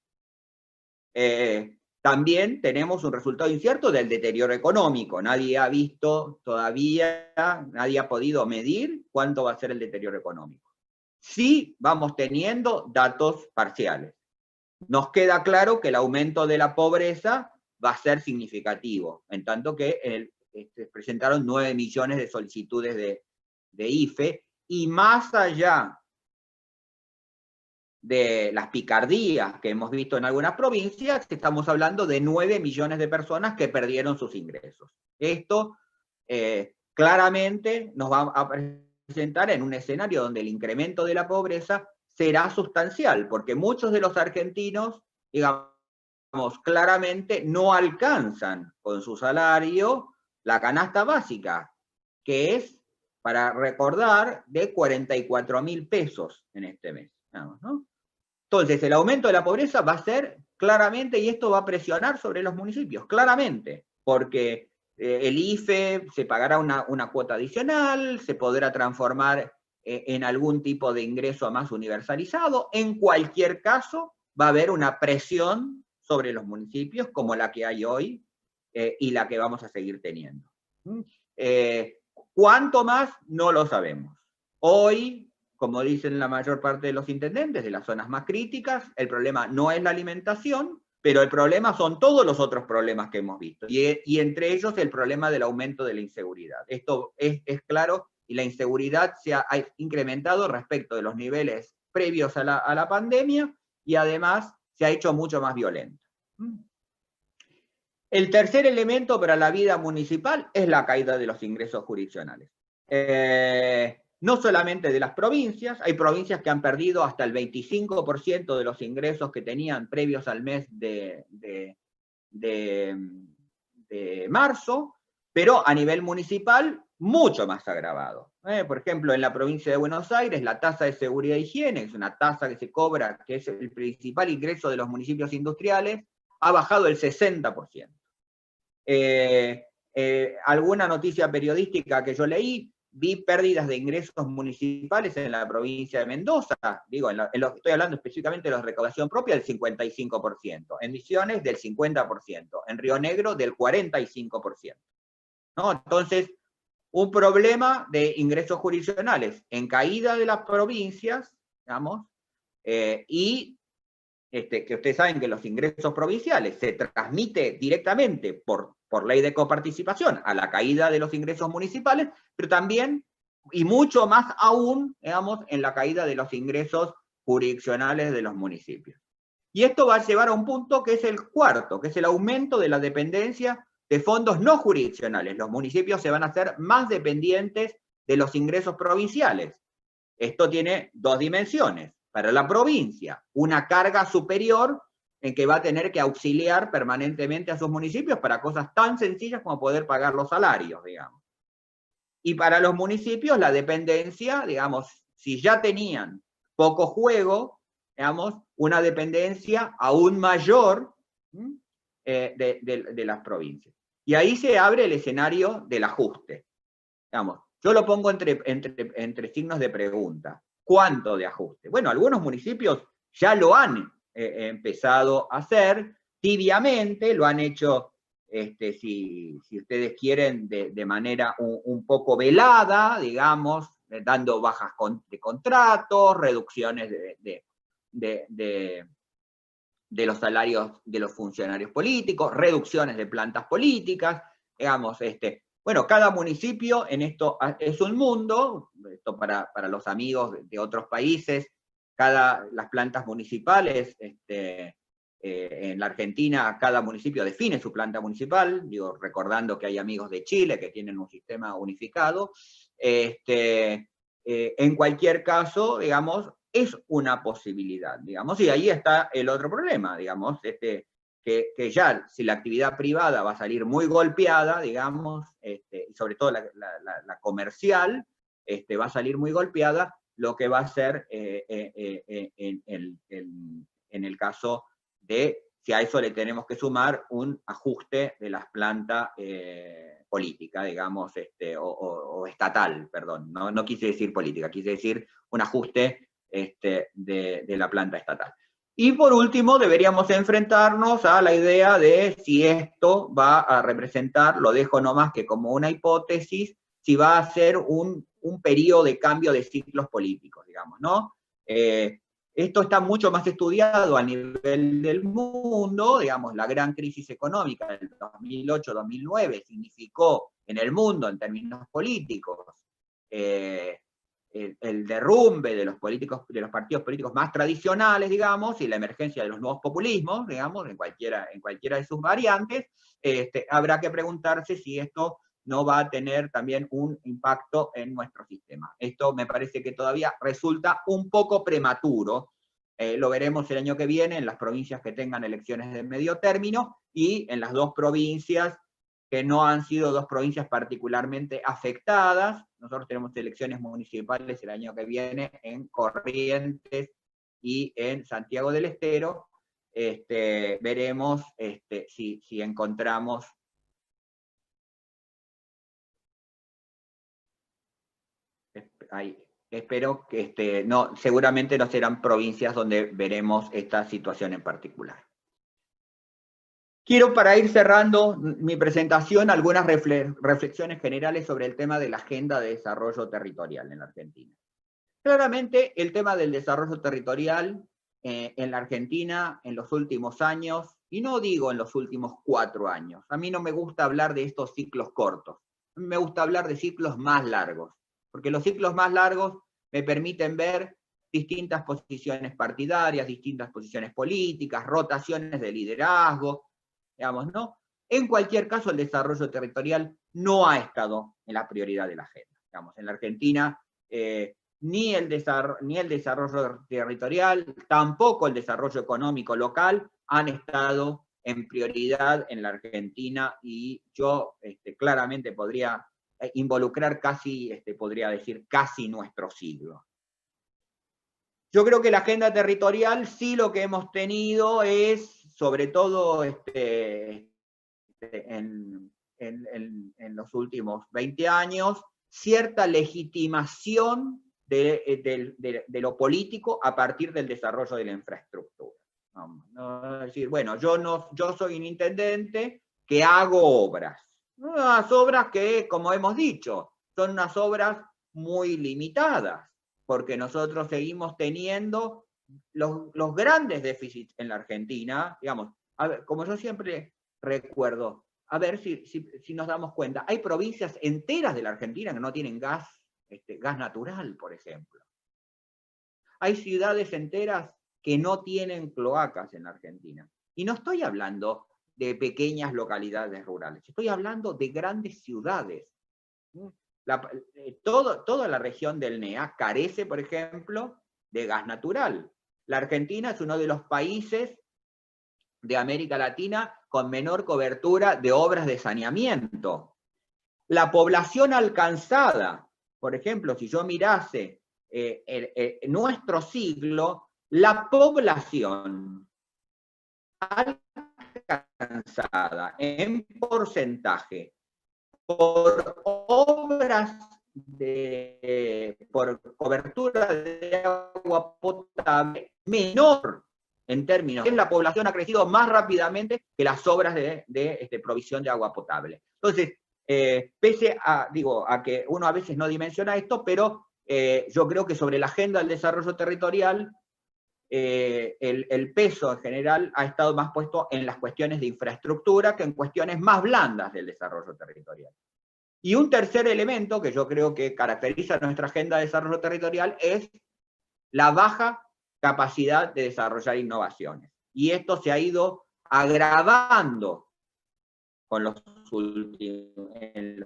Speaker 1: También tenemos un resultado incierto del deterioro económico. Nadie ha visto todavía, nadie ha podido medir cuánto va a ser el deterioro económico. Sí vamos teniendo datos parciales. Nos queda claro que el aumento de la pobreza va a ser significativo, en tanto que presentaron 9 millones de solicitudes de IFE, y más allá de las picardías que hemos visto en algunas provincias, estamos hablando de 9 millones de personas que perdieron sus ingresos. Esto claramente nos va a presentar en un escenario donde el incremento de la pobreza será sustancial, porque muchos de los argentinos, digamos, claramente no alcanzan con su salario la canasta básica, que es, para recordar, de 44.000 pesos en este mes, digamos, ¿no? Entonces, el aumento de la pobreza va a ser claramente, y esto va a presionar sobre los municipios, claramente, porque el IFE se pagará una cuota adicional, se podrá transformar en algún tipo de ingreso más universalizado. En cualquier caso, va a haber una presión sobre los municipios como la que hay hoy y la que vamos a seguir teniendo. ¿Cuánto más? No lo sabemos. Hoy, como dicen la mayor parte de los intendentes de las zonas más críticas, el problema no es la alimentación, pero el problema son todos los otros problemas que hemos visto, y entre ellos el problema del aumento de la inseguridad. Esto es claro, y la inseguridad se ha incrementado respecto de los niveles previos a la pandemia, y además se ha hecho mucho más violenta. El tercer elemento para la vida municipal es la caída de los ingresos jurisdiccionales. No solamente de las provincias, hay provincias que han perdido hasta el 25% de los ingresos que tenían previos al mes de marzo, pero a nivel municipal mucho más agravado. Por ejemplo, en la provincia de Buenos Aires, la tasa de seguridad e higiene, es una tasa que se cobra, que es el principal ingreso de los municipios industriales, ha bajado el 60%. Alguna noticia periodística que yo leí, vi pérdidas de ingresos municipales en la provincia de Mendoza, digo, estoy hablando específicamente de la recaudación propia, del 55%, en Misiones del 50%, en Río Negro del 45%. ¿No? Entonces, un problema de ingresos jurisdiccionales en caída de las provincias, digamos, y que ustedes saben que los ingresos provinciales se transmite directamente por ley de coparticipación a la caída de los ingresos municipales, pero también, y mucho más aún, digamos, en la caída de los ingresos jurisdiccionales de los municipios. Y esto va a llevar a un punto que es el cuarto, que es el aumento de la dependencia de fondos no jurisdiccionales. Los municipios se van a hacer más dependientes de los ingresos provinciales. Esto tiene dos dimensiones. Para la provincia, una carga superior en que va a tener que auxiliar permanentemente a sus municipios para cosas tan sencillas como poder pagar los salarios, digamos. Y para los municipios, la dependencia, digamos, si ya tenían poco juego, digamos, una dependencia aún mayor de las provincias. Y ahí se abre el escenario del ajuste. Digamos, yo lo pongo entre signos de pregunta. ¿Cuánto de ajuste? Bueno, algunos municipios ya lo han empezado a hacer tibiamente, lo han hecho, si ustedes quieren, de manera un poco velada, digamos, dando bajas de contratos, reducciones de los salarios de los funcionarios políticos, reducciones de plantas políticas, digamos, bueno, cada municipio en esto es un mundo, esto para los amigos de otros países, las plantas municipales, en la Argentina cada municipio define su planta municipal, digo, recordando que hay amigos de Chile que tienen un sistema unificado. En cualquier caso, digamos, es una posibilidad, digamos, y ahí está el otro problema, digamos, que ya si la actividad privada va a salir muy golpeada, digamos, y sobre todo la comercial, va a salir muy golpeada, lo que va a ser en el caso de, si a eso le tenemos que sumar un ajuste de las plantas política, digamos, o estatal, perdón, no quise decir política, quise decir un ajuste de la planta estatal. Y por último, deberíamos enfrentarnos a la idea de si esto va a representar, lo dejo nomás que como una hipótesis, si va a ser un periodo de cambio de ciclos políticos, digamos, ¿no? Esto está mucho más estudiado a nivel del mundo, digamos, la gran crisis económica del 2008-2009 significó en el mundo, en términos políticos, el derrumbe de los partidos políticos más tradicionales, digamos, y la emergencia de los nuevos populismos, digamos, en cualquiera de sus variantes. Habrá que preguntarse si esto no va a tener también un impacto en nuestro sistema. Esto me parece que todavía resulta un poco prematuro. Lo veremos el año que viene en las provincias que tengan elecciones de medio término y en las dos provincias que no han sido dos provincias particularmente afectadas. Nosotros tenemos elecciones municipales el año que viene en Corrientes y en Santiago del Estero. Veremos si encontramos ahí. Espero que no, seguramente no serán provincias donde veremos esta situación en particular. Quiero, para ir cerrando mi presentación, algunas reflexiones generales sobre el tema de la agenda de desarrollo territorial en la Argentina. Claramente, el tema del desarrollo territorial en la Argentina en los últimos años, y no digo en los últimos 4 años, a mí no me gusta hablar de estos ciclos cortos, a mí me gusta hablar de ciclos más largos, porque los ciclos más largos me permiten ver distintas posiciones partidarias, distintas posiciones políticas, rotaciones de liderazgo, digamos, ¿no? En cualquier caso, el desarrollo territorial no ha estado en la prioridad de la agenda. Digamos, en la Argentina, ni el desarrollo territorial, tampoco el desarrollo económico local han estado en prioridad en la Argentina, y yo claramente podría involucrar casi, podría decir, casi nuestro siglo. Yo creo que la agenda territorial sí lo que hemos tenido es, sobre todo en los últimos 20 años, cierta legitimación de lo político a partir del desarrollo de la infraestructura. Es decir, bueno, yo soy un intendente que hago obras. Unas obras que, como hemos dicho, son unas obras muy limitadas, porque nosotros seguimos teniendo los grandes déficits en la Argentina, digamos, a ver, como yo siempre recuerdo, a ver si nos damos cuenta, hay provincias enteras de la Argentina que no tienen gas natural, por ejemplo. Hay ciudades enteras que no tienen cloacas en la Argentina. Y no estoy hablando de pequeñas localidades rurales, estoy hablando de grandes ciudades. Toda la región del NEA carece, por ejemplo, de gas natural. La Argentina es uno de los países de América Latina con menor cobertura de obras de saneamiento. La población alcanzada, por ejemplo, si yo mirase nuestro siglo, la población alcanzada en porcentaje por obras por cobertura de agua potable menor en términos, la población ha crecido más rápidamente que las obras de provisión de agua potable. Entonces, pese a que uno a veces no dimensiona esto, pero yo creo que sobre la agenda del desarrollo territorial, el peso en general ha estado más puesto en las cuestiones de infraestructura que en cuestiones más blandas del desarrollo territorial. Y un tercer elemento que yo creo que caracteriza nuestra agenda de desarrollo territorial es la baja capacidad de desarrollar innovaciones. Y esto se ha ido agravando con los últimos, en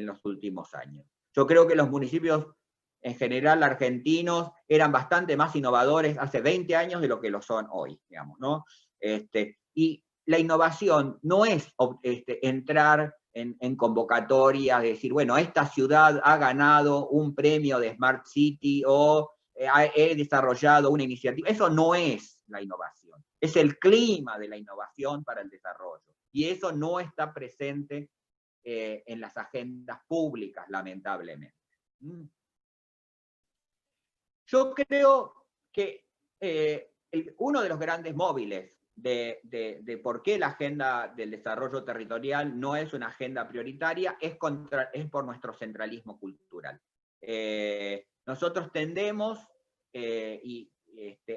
Speaker 1: los últimos años. Yo creo que los municipios en general argentinos eran bastante más innovadores hace 20 años de lo que lo son hoy, digamos, ¿no? Y la innovación no es entrar en convocatorias, decir, bueno, esta ciudad ha ganado un premio de Smart City o he desarrollado una iniciativa. Eso no es la innovación, es el clima de la innovación para el desarrollo. Y eso no está presente en las agendas públicas, lamentablemente. Yo creo que uno de los grandes móviles de por qué la agenda del desarrollo territorial no es una agenda prioritaria es por nuestro centralismo cultural. Nosotros tendemos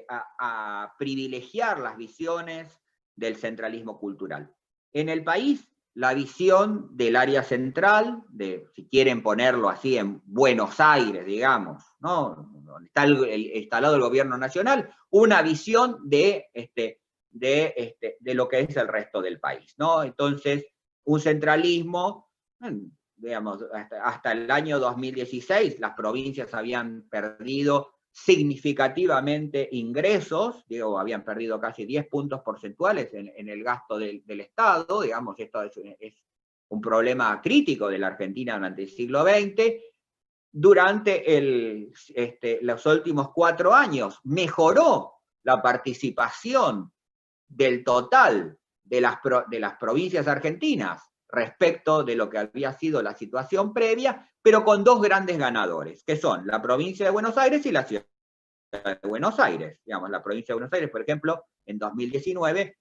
Speaker 1: a privilegiar las visiones del centralismo cultural. En el país, la visión del área central, si quieren ponerlo así, en Buenos Aires, digamos, ¿no? Donde está instalado el gobierno nacional, una visión de lo que es el resto del país, ¿no? Entonces, un centralismo, digamos, hasta el año 2016, las provincias habían perdido significativamente ingresos, digo, habían perdido casi 10 puntos porcentuales en el gasto del Estado, digamos, esto es un problema crítico de la Argentina durante el siglo XX. Durante los últimos 4 años mejoró la participación del total de las provincias argentinas respecto de lo que había sido la situación previa, pero con 2 grandes ganadores, que son la provincia de Buenos Aires y la ciudad de Buenos Aires. Digamos, la provincia de Buenos Aires, por ejemplo, en 2019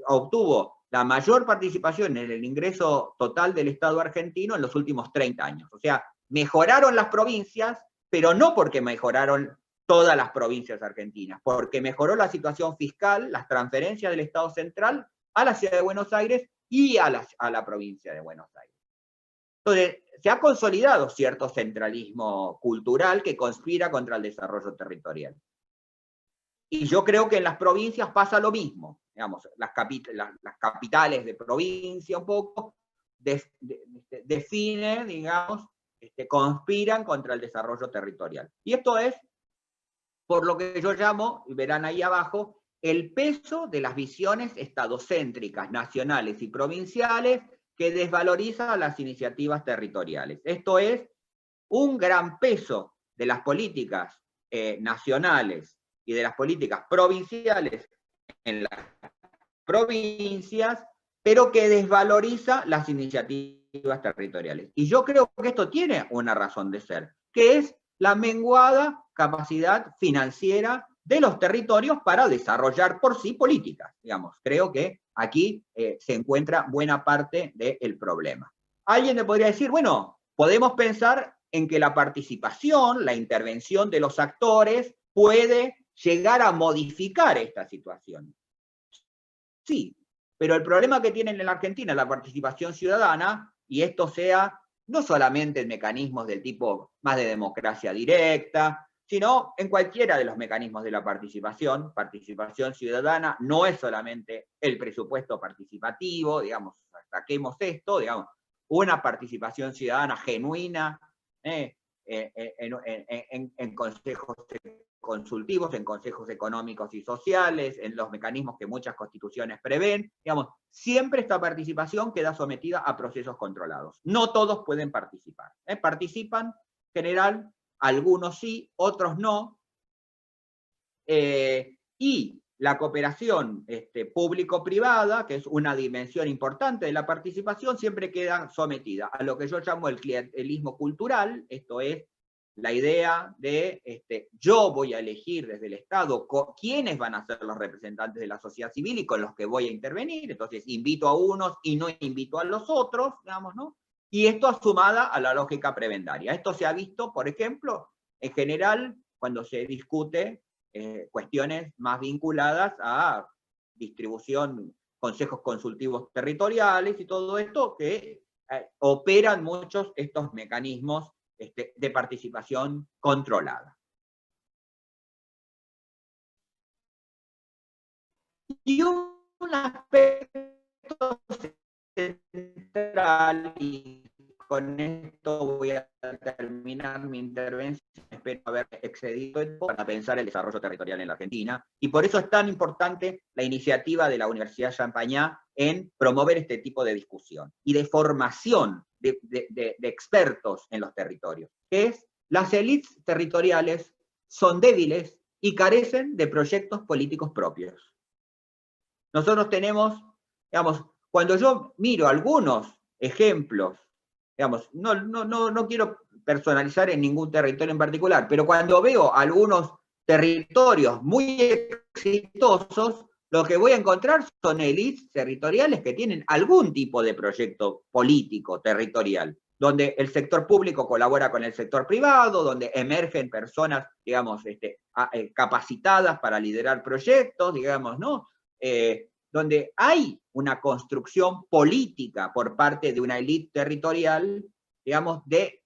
Speaker 1: obtuvo la mayor participación en el ingreso total del Estado argentino en los últimos 30 años. O sea, mejoraron las provincias, pero no porque mejoraron todas las provincias argentinas, porque mejoró la situación fiscal, las transferencias del Estado central a la ciudad de Buenos Aires y a la provincia de Buenos Aires. Entonces, se ha consolidado cierto centralismo cultural que conspira contra el desarrollo territorial. Y yo creo que en las provincias pasa lo mismo. Digamos, las capitales de provincia un poco definen, digamos, conspiran contra el desarrollo territorial. Y esto es por lo que yo llamo, y verán ahí abajo, el peso de las visiones estadocéntricas, nacionales y provinciales que desvalorizan las iniciativas territoriales. Esto es un gran peso de las políticas nacionales y de las políticas provinciales en las provincias, pero que desvaloriza las iniciativas territoriales. Y yo creo que esto tiene una razón de ser, que es la menguada capacidad financiera de los territorios para desarrollar por sí políticas. Digamos, creo que aquí se encuentra buena parte del problema. Alguien me podría decir, bueno, podemos pensar en que la participación, la intervención de los actores puede llegar a modificar esta situación. Sí, pero el problema que tienen en la Argentina la participación ciudadana, y esto sea no solamente en mecanismos del tipo más de democracia directa, sino en cualquiera de los mecanismos de la participación ciudadana, no es solamente el presupuesto participativo, digamos, saquemos esto, digamos, una participación ciudadana genuina en consejos consultivos, en consejos económicos y sociales, en los mecanismos que muchas constituciones prevén, digamos, siempre esta participación queda sometida a procesos controlados. No todos pueden participar. Participan, en general, algunos sí, otros no, y la cooperación público-privada, que es una dimensión importante de la participación, siempre queda sometida a lo que yo llamo el clientelismo cultural, esto es, la idea de yo voy a elegir desde el Estado quiénes van a ser los representantes de la sociedad civil y con los que voy a intervenir, entonces invito a unos y no invito a los otros, digamos, ¿no? Y esto sumada a la lógica prebendaria. Esto se ha visto, por ejemplo, en general, cuando se discute cuestiones más vinculadas a distribución, consejos consultivos territoriales y todo esto, que operan muchos estos mecanismos de participación controlada. Y un aspecto central, y con esto voy a terminar mi intervención, espero haber excedido para pensar el desarrollo territorial en la Argentina, y por eso es tan importante la iniciativa de la Universidad Champagnat en promover este tipo de discusión y de formación de expertos en los territorios, que es, las élites territoriales son débiles y carecen de proyectos políticos propios. Nosotros tenemos, digamos, cuando yo miro algunos ejemplos, digamos, no quiero personalizar en ningún territorio en particular, pero cuando veo algunos territorios muy exitosos, lo que voy a encontrar son élites territoriales que tienen algún tipo de proyecto político territorial, donde el sector público colabora con el sector privado, donde emergen personas, digamos, capacitadas para liderar proyectos, digamos, ¿no? Donde hay una construcción política por parte de una élite territorial, digamos, de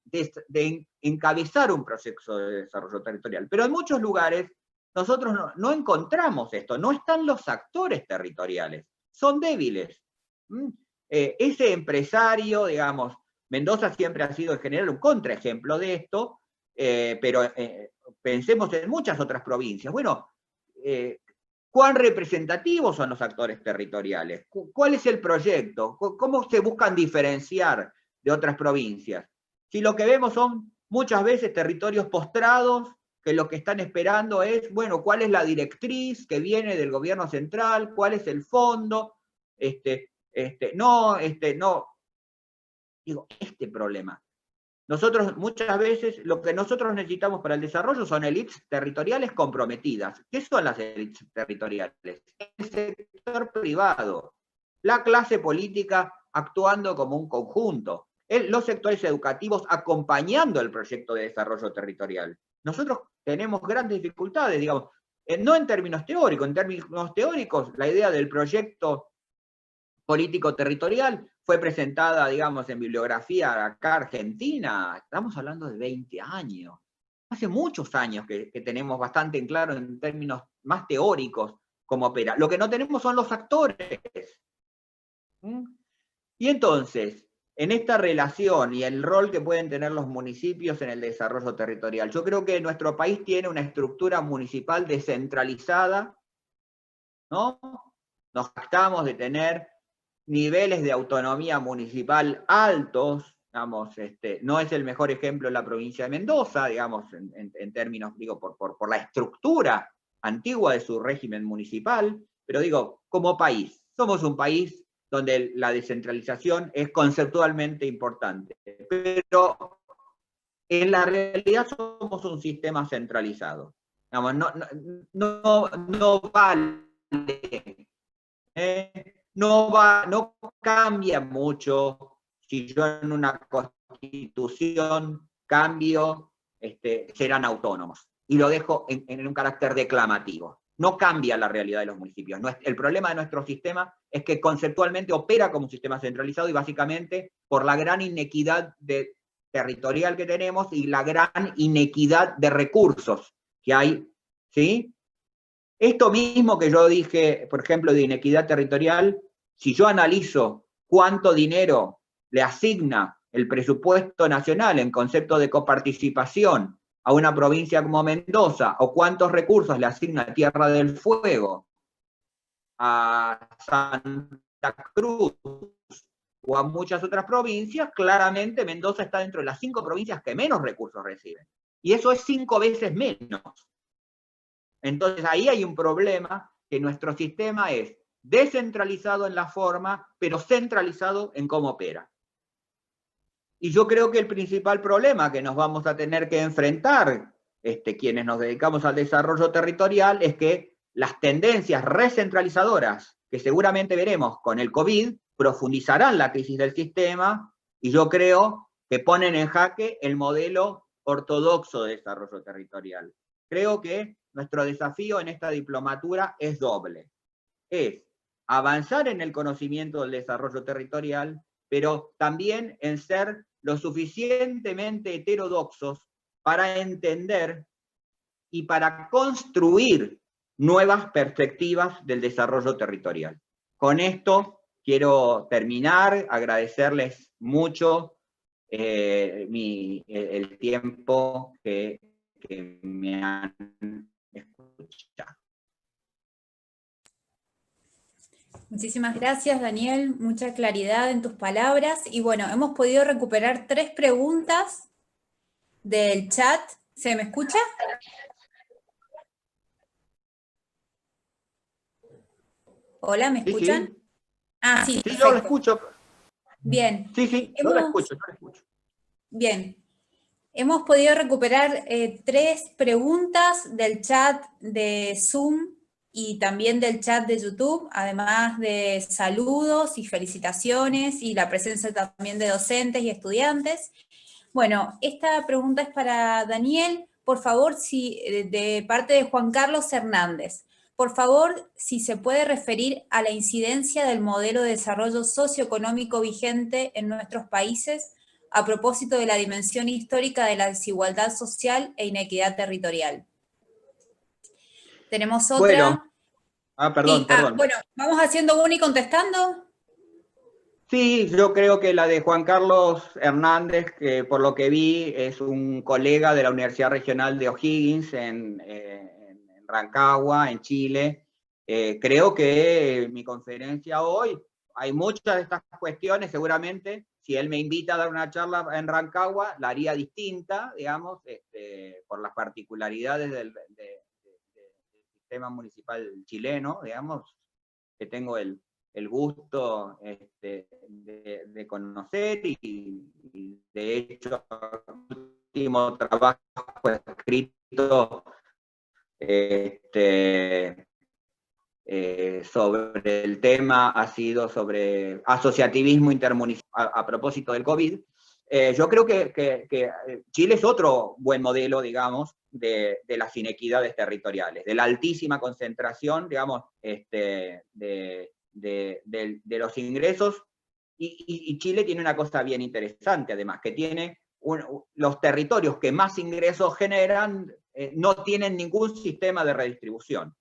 Speaker 1: encabezar un proceso de desarrollo territorial. Pero en muchos lugares nosotros no encontramos esto, no están los actores territoriales, son débiles. Ese empresario, digamos, Mendoza siempre ha sido en general un contraejemplo de esto, pero pensemos en muchas otras provincias. Bueno, ¿cuán representativos son los actores territoriales? ¿Cuál es el proyecto? ¿Cómo se buscan diferenciar de otras provincias? Si lo que vemos son muchas veces territorios postrados, que lo que están esperando es, bueno, ¿cuál es la directriz que viene del gobierno central? ¿Cuál es el fondo? No, digo, este problema. Nosotros muchas veces, lo que nosotros necesitamos para el desarrollo son élites territoriales comprometidas. ¿Qué son las élites territoriales? El sector privado, la clase política actuando como un conjunto, los sectores educativos acompañando el proyecto de desarrollo territorial. Nosotros tenemos grandes dificultades, digamos, no en términos teóricos, en términos teóricos, la idea del proyecto político territorial fue presentada, digamos, en bibliografía acá argentina, estamos hablando de 20 años. Hace muchos años que tenemos bastante en claro en términos más teóricos cómo opera. Lo que no tenemos son los actores. Y entonces, en esta relación y el rol que pueden tener los municipios en el desarrollo territorial, yo creo que nuestro país tiene una estructura municipal descentralizada, ¿no? Nos jactamos de tener niveles de autonomía municipal altos, digamos, no es el mejor ejemplo en la provincia de Mendoza, digamos, en términos, digo, por la estructura antigua de su régimen municipal, pero digo, como país, somos un país donde la descentralización es conceptualmente importante, pero en la realidad somos un sistema centralizado. Digamos, no vale, no cambia mucho si yo en una constitución cambio, serán autónomos. Y lo dejo en un carácter declamativo. No cambia la realidad de los municipios. El problema de nuestro sistema es que conceptualmente opera como un sistema centralizado y básicamente por la gran inequidad territorial que tenemos y la gran inequidad de recursos que hay, ¿sí? Esto mismo que yo dije, por ejemplo, de inequidad territorial, si yo analizo cuánto dinero le asigna el presupuesto nacional en concepto de coparticipación a una provincia como Mendoza, o cuántos recursos le asigna Tierra del Fuego a Santa Cruz o a muchas otras provincias, claramente Mendoza está dentro de las 5 provincias que menos recursos reciben. Y eso es 5 veces menos. Entonces ahí hay un problema, que nuestro sistema es descentralizado en la forma, pero centralizado en cómo opera. Y yo creo que el principal problema que nos vamos a tener que enfrentar, quienes nos dedicamos al desarrollo territorial, es que las tendencias recentralizadoras que seguramente veremos con el COVID profundizarán la crisis del sistema, y yo creo que ponen en jaque el modelo ortodoxo de desarrollo territorial. Creo que nuestro desafío en esta diplomatura es doble. Es avanzar en el conocimiento del desarrollo territorial, pero también en ser lo suficientemente heterodoxos para entender y para construir nuevas perspectivas del desarrollo territorial. Con esto quiero terminar, agradecerles mucho el tiempo que me han escuchado.
Speaker 2: Muchísimas gracias, Daniel. Mucha claridad en tus palabras. Y bueno, hemos podido recuperar 3 preguntas del chat. ¿Se me escucha? Hola, ¿me escuchan?
Speaker 1: Sí.
Speaker 2: Ah, sí,
Speaker 1: perfecto. Yo lo escucho.
Speaker 2: Bien.
Speaker 1: Sí, yo lo escucho.
Speaker 2: Bien. Hemos podido recuperar 3 preguntas del chat de Zoom y también del chat de YouTube, además de saludos y felicitaciones y la presencia también de docentes y estudiantes. Bueno, esta pregunta es para Daniel, por favor, de parte de Juan Carlos Hernández. Por favor, si se puede referir a la incidencia del modelo de desarrollo socioeconómico vigente en nuestros países a propósito de la dimensión histórica de la desigualdad social e inequidad territorial. Tenemos otra.
Speaker 1: Bueno, perdón.
Speaker 2: Bueno, vamos haciendo una y contestando.
Speaker 1: Sí, yo creo que la de Juan Carlos Hernández, que por lo que vi es un colega de la Universidad Regional de O'Higgins en Rancagua, en Chile. Creo que mi conferencia hoy, hay muchas de estas cuestiones, seguramente, si él me invita a dar una charla en Rancagua, la haría distinta, digamos, por las particularidades del sistema municipal chileno, digamos, que tengo el gusto de conocer y de hecho el último trabajo escrito sobre el tema ha sido sobre asociativismo intermunicipal a propósito del COVID. Yo creo que Chile es otro buen modelo, digamos, de las inequidades territoriales, de la altísima concentración, digamos, de los ingresos, y Chile tiene una cosa bien interesante, además, que tiene los territorios que más ingresos generan no tienen ningún sistema de redistribución.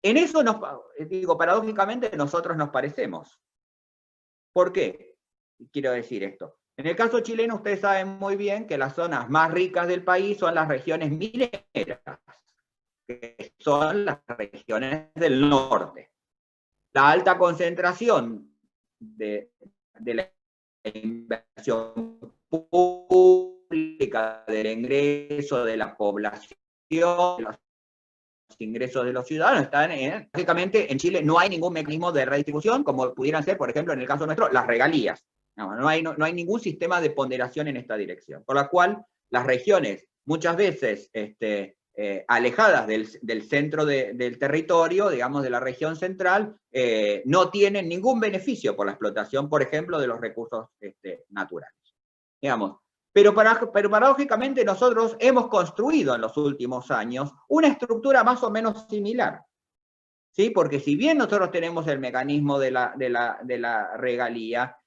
Speaker 1: En eso, digo, paradójicamente, nosotros nos parecemos. ¿Por qué? Quiero decir esto. En el caso chileno, ustedes saben muy bien que las zonas más ricas del país son las regiones mineras, que son las regiones del norte. La alta concentración de la inversión pública, del ingreso de la población, de los ingresos de los ciudadanos están lógicamente en Chile no hay ningún mecanismo de redistribución como pudieran ser, por ejemplo, en el caso nuestro, las regalías. No hay ningún sistema de ponderación en esta dirección, por la cual las regiones muchas veces alejadas del centro del territorio, digamos de la región central, no tienen ningún beneficio por la explotación, por ejemplo, de los recursos naturales. Digamos, pero paradójicamente nosotros hemos construido en los últimos años una estructura más o menos similar. ¿Sí? Porque si bien nosotros tenemos el mecanismo de la regalía,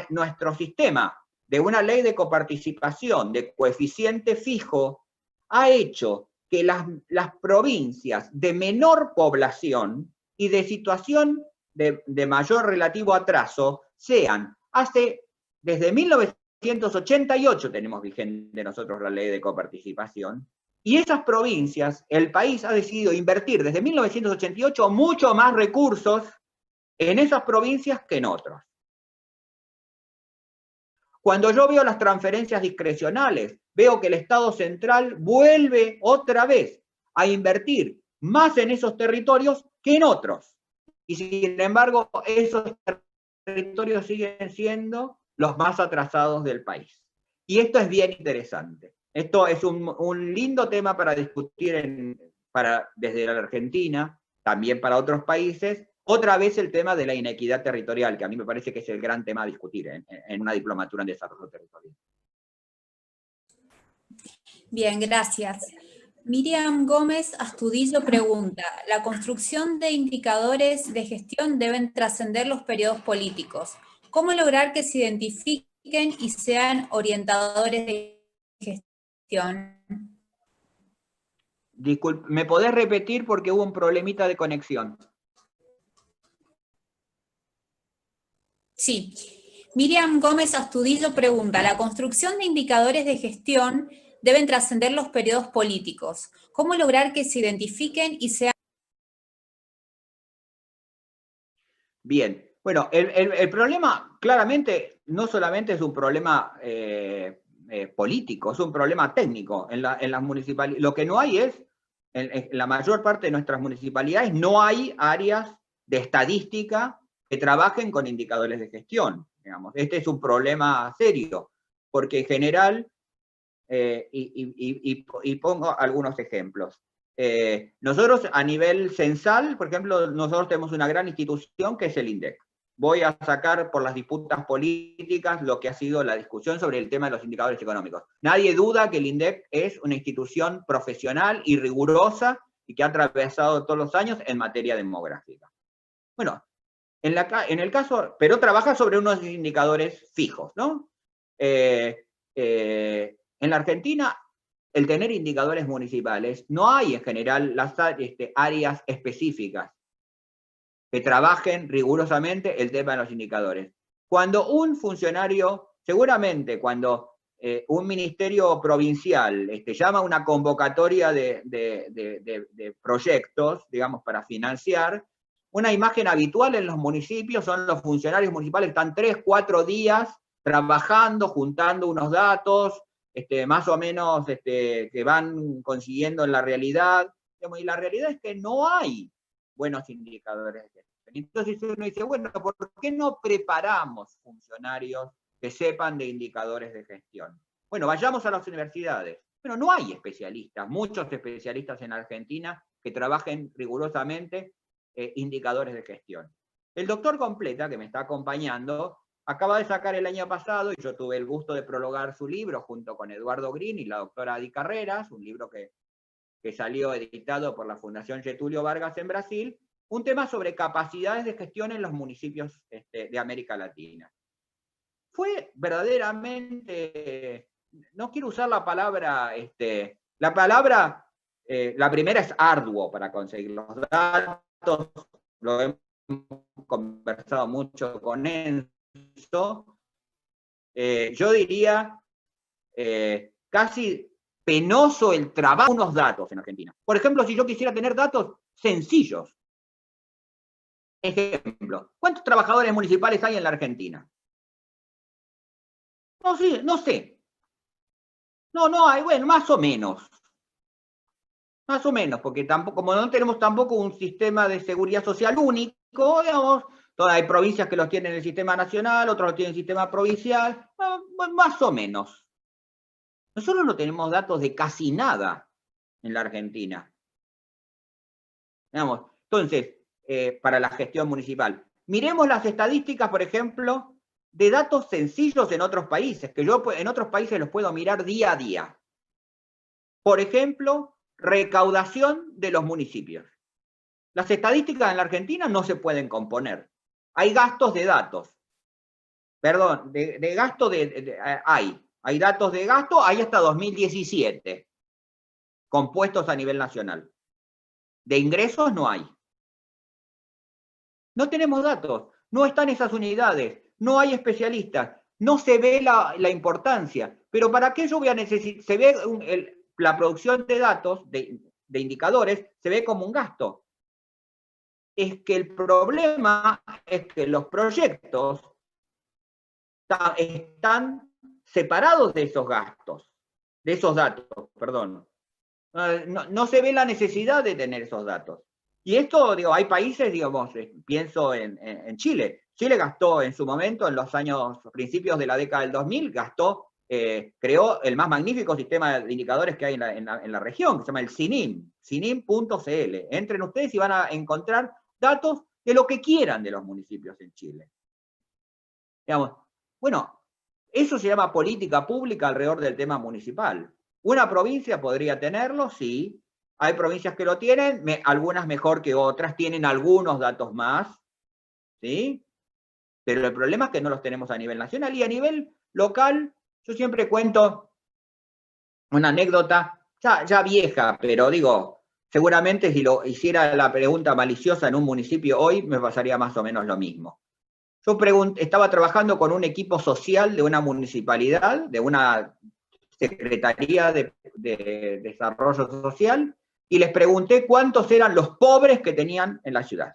Speaker 1: nuestro sistema de una ley de coparticipación, de coeficiente fijo, ha hecho que las provincias de menor población y de situación de mayor relativo atraso sean, desde 1988 tenemos vigente nosotros la ley de coparticipación, y esas provincias, el país ha decidido invertir desde 1988 mucho más recursos en esas provincias que en otros. Cuando yo veo las transferencias discrecionales, veo que el Estado central vuelve otra vez a invertir más en esos territorios que en otros. Y sin embargo, esos territorios siguen siendo los más atrasados del país. Y esto es bien interesante. Esto es un lindo tema para discutir desde la Argentina, también para otros países. Otra vez el tema de la inequidad territorial, que a mí me parece que es el gran tema a discutir en una diplomatura en desarrollo territorial.
Speaker 2: Bien, gracias. Miriam Gómez Astudillo pregunta, ¿la construcción de indicadores de gestión deben trascender los periodos políticos? ¿Cómo lograr que se identifiquen y sean orientadores de gestión?
Speaker 1: Disculpe, ¿me podés repetir porque hubo un problemita de conexión?
Speaker 2: Sí. Miriam Gómez Astudillo pregunta, ¿la construcción de indicadores de gestión deben trascender los periodos políticos? ¿Cómo lograr que se identifiquen y sean...
Speaker 1: Bien, bueno, el problema claramente no solamente es un problema político, es un problema técnico en las municipalidades. Lo que no hay es, en la mayor parte de nuestras municipalidades, no hay áreas de estadística que trabajen con indicadores de gestión, digamos. Este es un problema serio, porque en general, y pongo algunos ejemplos. Nosotros a nivel censal, por ejemplo, nosotros tenemos una gran institución que es el INDEC. Voy a sacar por las disputas políticas lo que ha sido la discusión sobre el tema de los indicadores económicos. Nadie duda que el INDEC es una institución profesional y rigurosa y que ha atravesado todos los años en materia demográfica. Bueno, en el caso, pero trabaja sobre unos indicadores fijos, ¿no? En la Argentina, el tener indicadores municipales, no hay en general las áreas específicas que trabajen rigurosamente el tema de los indicadores. Cuando un funcionario, seguramente cuando un ministerio provincial llama a una convocatoria de proyectos, digamos, para financiar, una imagen habitual en los municipios son los funcionarios municipales que están 3, 4 días trabajando, juntando unos datos, más o menos que van consiguiendo en la realidad. Y la realidad es que no hay buenos indicadores. Entonces uno dice, bueno, ¿por qué no preparamos funcionarios que sepan de indicadores de gestión? Bueno, vayamos a las universidades. Bueno, no hay especialistas, muchos especialistas en Argentina que trabajen rigurosamente indicadores de gestión. El doctor Completa, que me está acompañando, acaba de sacar el año pasado, y yo tuve el gusto de prologar su libro junto con Eduardo Green y la doctora Adi Carreras, un libro que salió editado por la Fundación Getúlio Vargas en Brasil, un tema sobre capacidades de gestión en los municipios de América Latina. Fue verdaderamente, no quiero usar la palabra, la primera es arduo para conseguir los datos, lo hemos conversado mucho con Enzo, yo diría casi penoso el trabajo de unos datos en Argentina. Por ejemplo, si yo quisiera tener datos sencillos. Ejemplo, ¿cuántos trabajadores municipales hay en la Argentina? No sé. No hay, bueno, más o menos. Más o menos, porque tampoco, como no tenemos tampoco un sistema de seguridad social único, digamos, hay provincias que los tienen en el sistema nacional, otros los tienen en el sistema provincial, más o menos. Nosotros no tenemos datos de casi nada en la Argentina. Digamos, entonces, para la gestión municipal. Miremos las estadísticas, por ejemplo, de datos sencillos en otros países, que yo en otros países los puedo mirar día a día. Por ejemplo, recaudación de los municipios. Las estadísticas en la Argentina no se pueden componer. Hay gastos de datos. Perdón, de gasto hay datos de gasto, hay hasta 2017, compuestos a nivel nacional. De ingresos no hay. No tenemos datos, no están esas unidades, no hay especialistas, no se ve la importancia. Pero ¿para qué yo voy a necesitar? Se ve la producción de datos, de indicadores, se ve como un gasto. Es que el problema es que los proyectos están separados de esos gastos, de esos datos, perdón. No se ve la necesidad de tener esos datos. Y esto, digo, hay países, digamos, pienso en Chile. Chile gastó en su momento, en los principios de la década del 2000, creó el más magnífico sistema de indicadores que hay en la región, que se llama el CINIM, cinim.cl. Entren ustedes y van a encontrar datos de lo que quieran de los municipios en Chile. Digamos, bueno, eso se llama política pública alrededor del tema municipal. Una provincia podría tenerlo, sí. Hay provincias que lo tienen, algunas mejor que otras, tienen algunos datos más, ¿sí? Pero el problema es que no los tenemos a nivel nacional. Y a nivel local, yo siempre cuento una anécdota, ya vieja, pero digo, seguramente si lo hiciera la pregunta maliciosa en un municipio hoy, me pasaría más o menos lo mismo. Yo estaba trabajando con un equipo social de una municipalidad, de una Secretaría de Desarrollo Social, y les pregunté cuántos eran los pobres que tenían en la ciudad.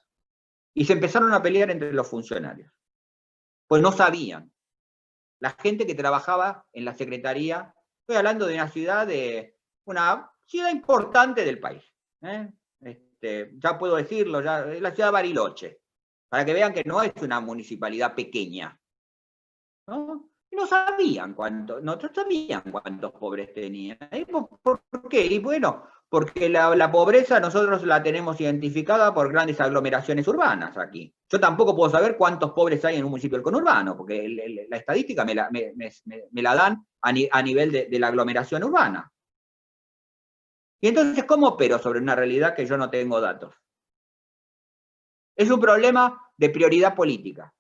Speaker 1: Y se empezaron a pelear entre los funcionarios. Pues no sabían. La gente que trabajaba en la Secretaría, estoy hablando de una ciudad importante del país. Ya puedo decirlo, es la ciudad de Bariloche. Para que vean que no es una municipalidad pequeña. No sabían cuántos pobres tenían. ¿Por qué? Y bueno, porque la pobreza nosotros la tenemos identificada por grandes aglomeraciones urbanas aquí. Yo tampoco puedo saber cuántos pobres hay en un municipio del conurbano, porque la estadística me la dan a nivel de la aglomeración urbana. Y entonces, ¿cómo opero sobre una realidad que yo no tengo datos? Es un problema de prioridad política.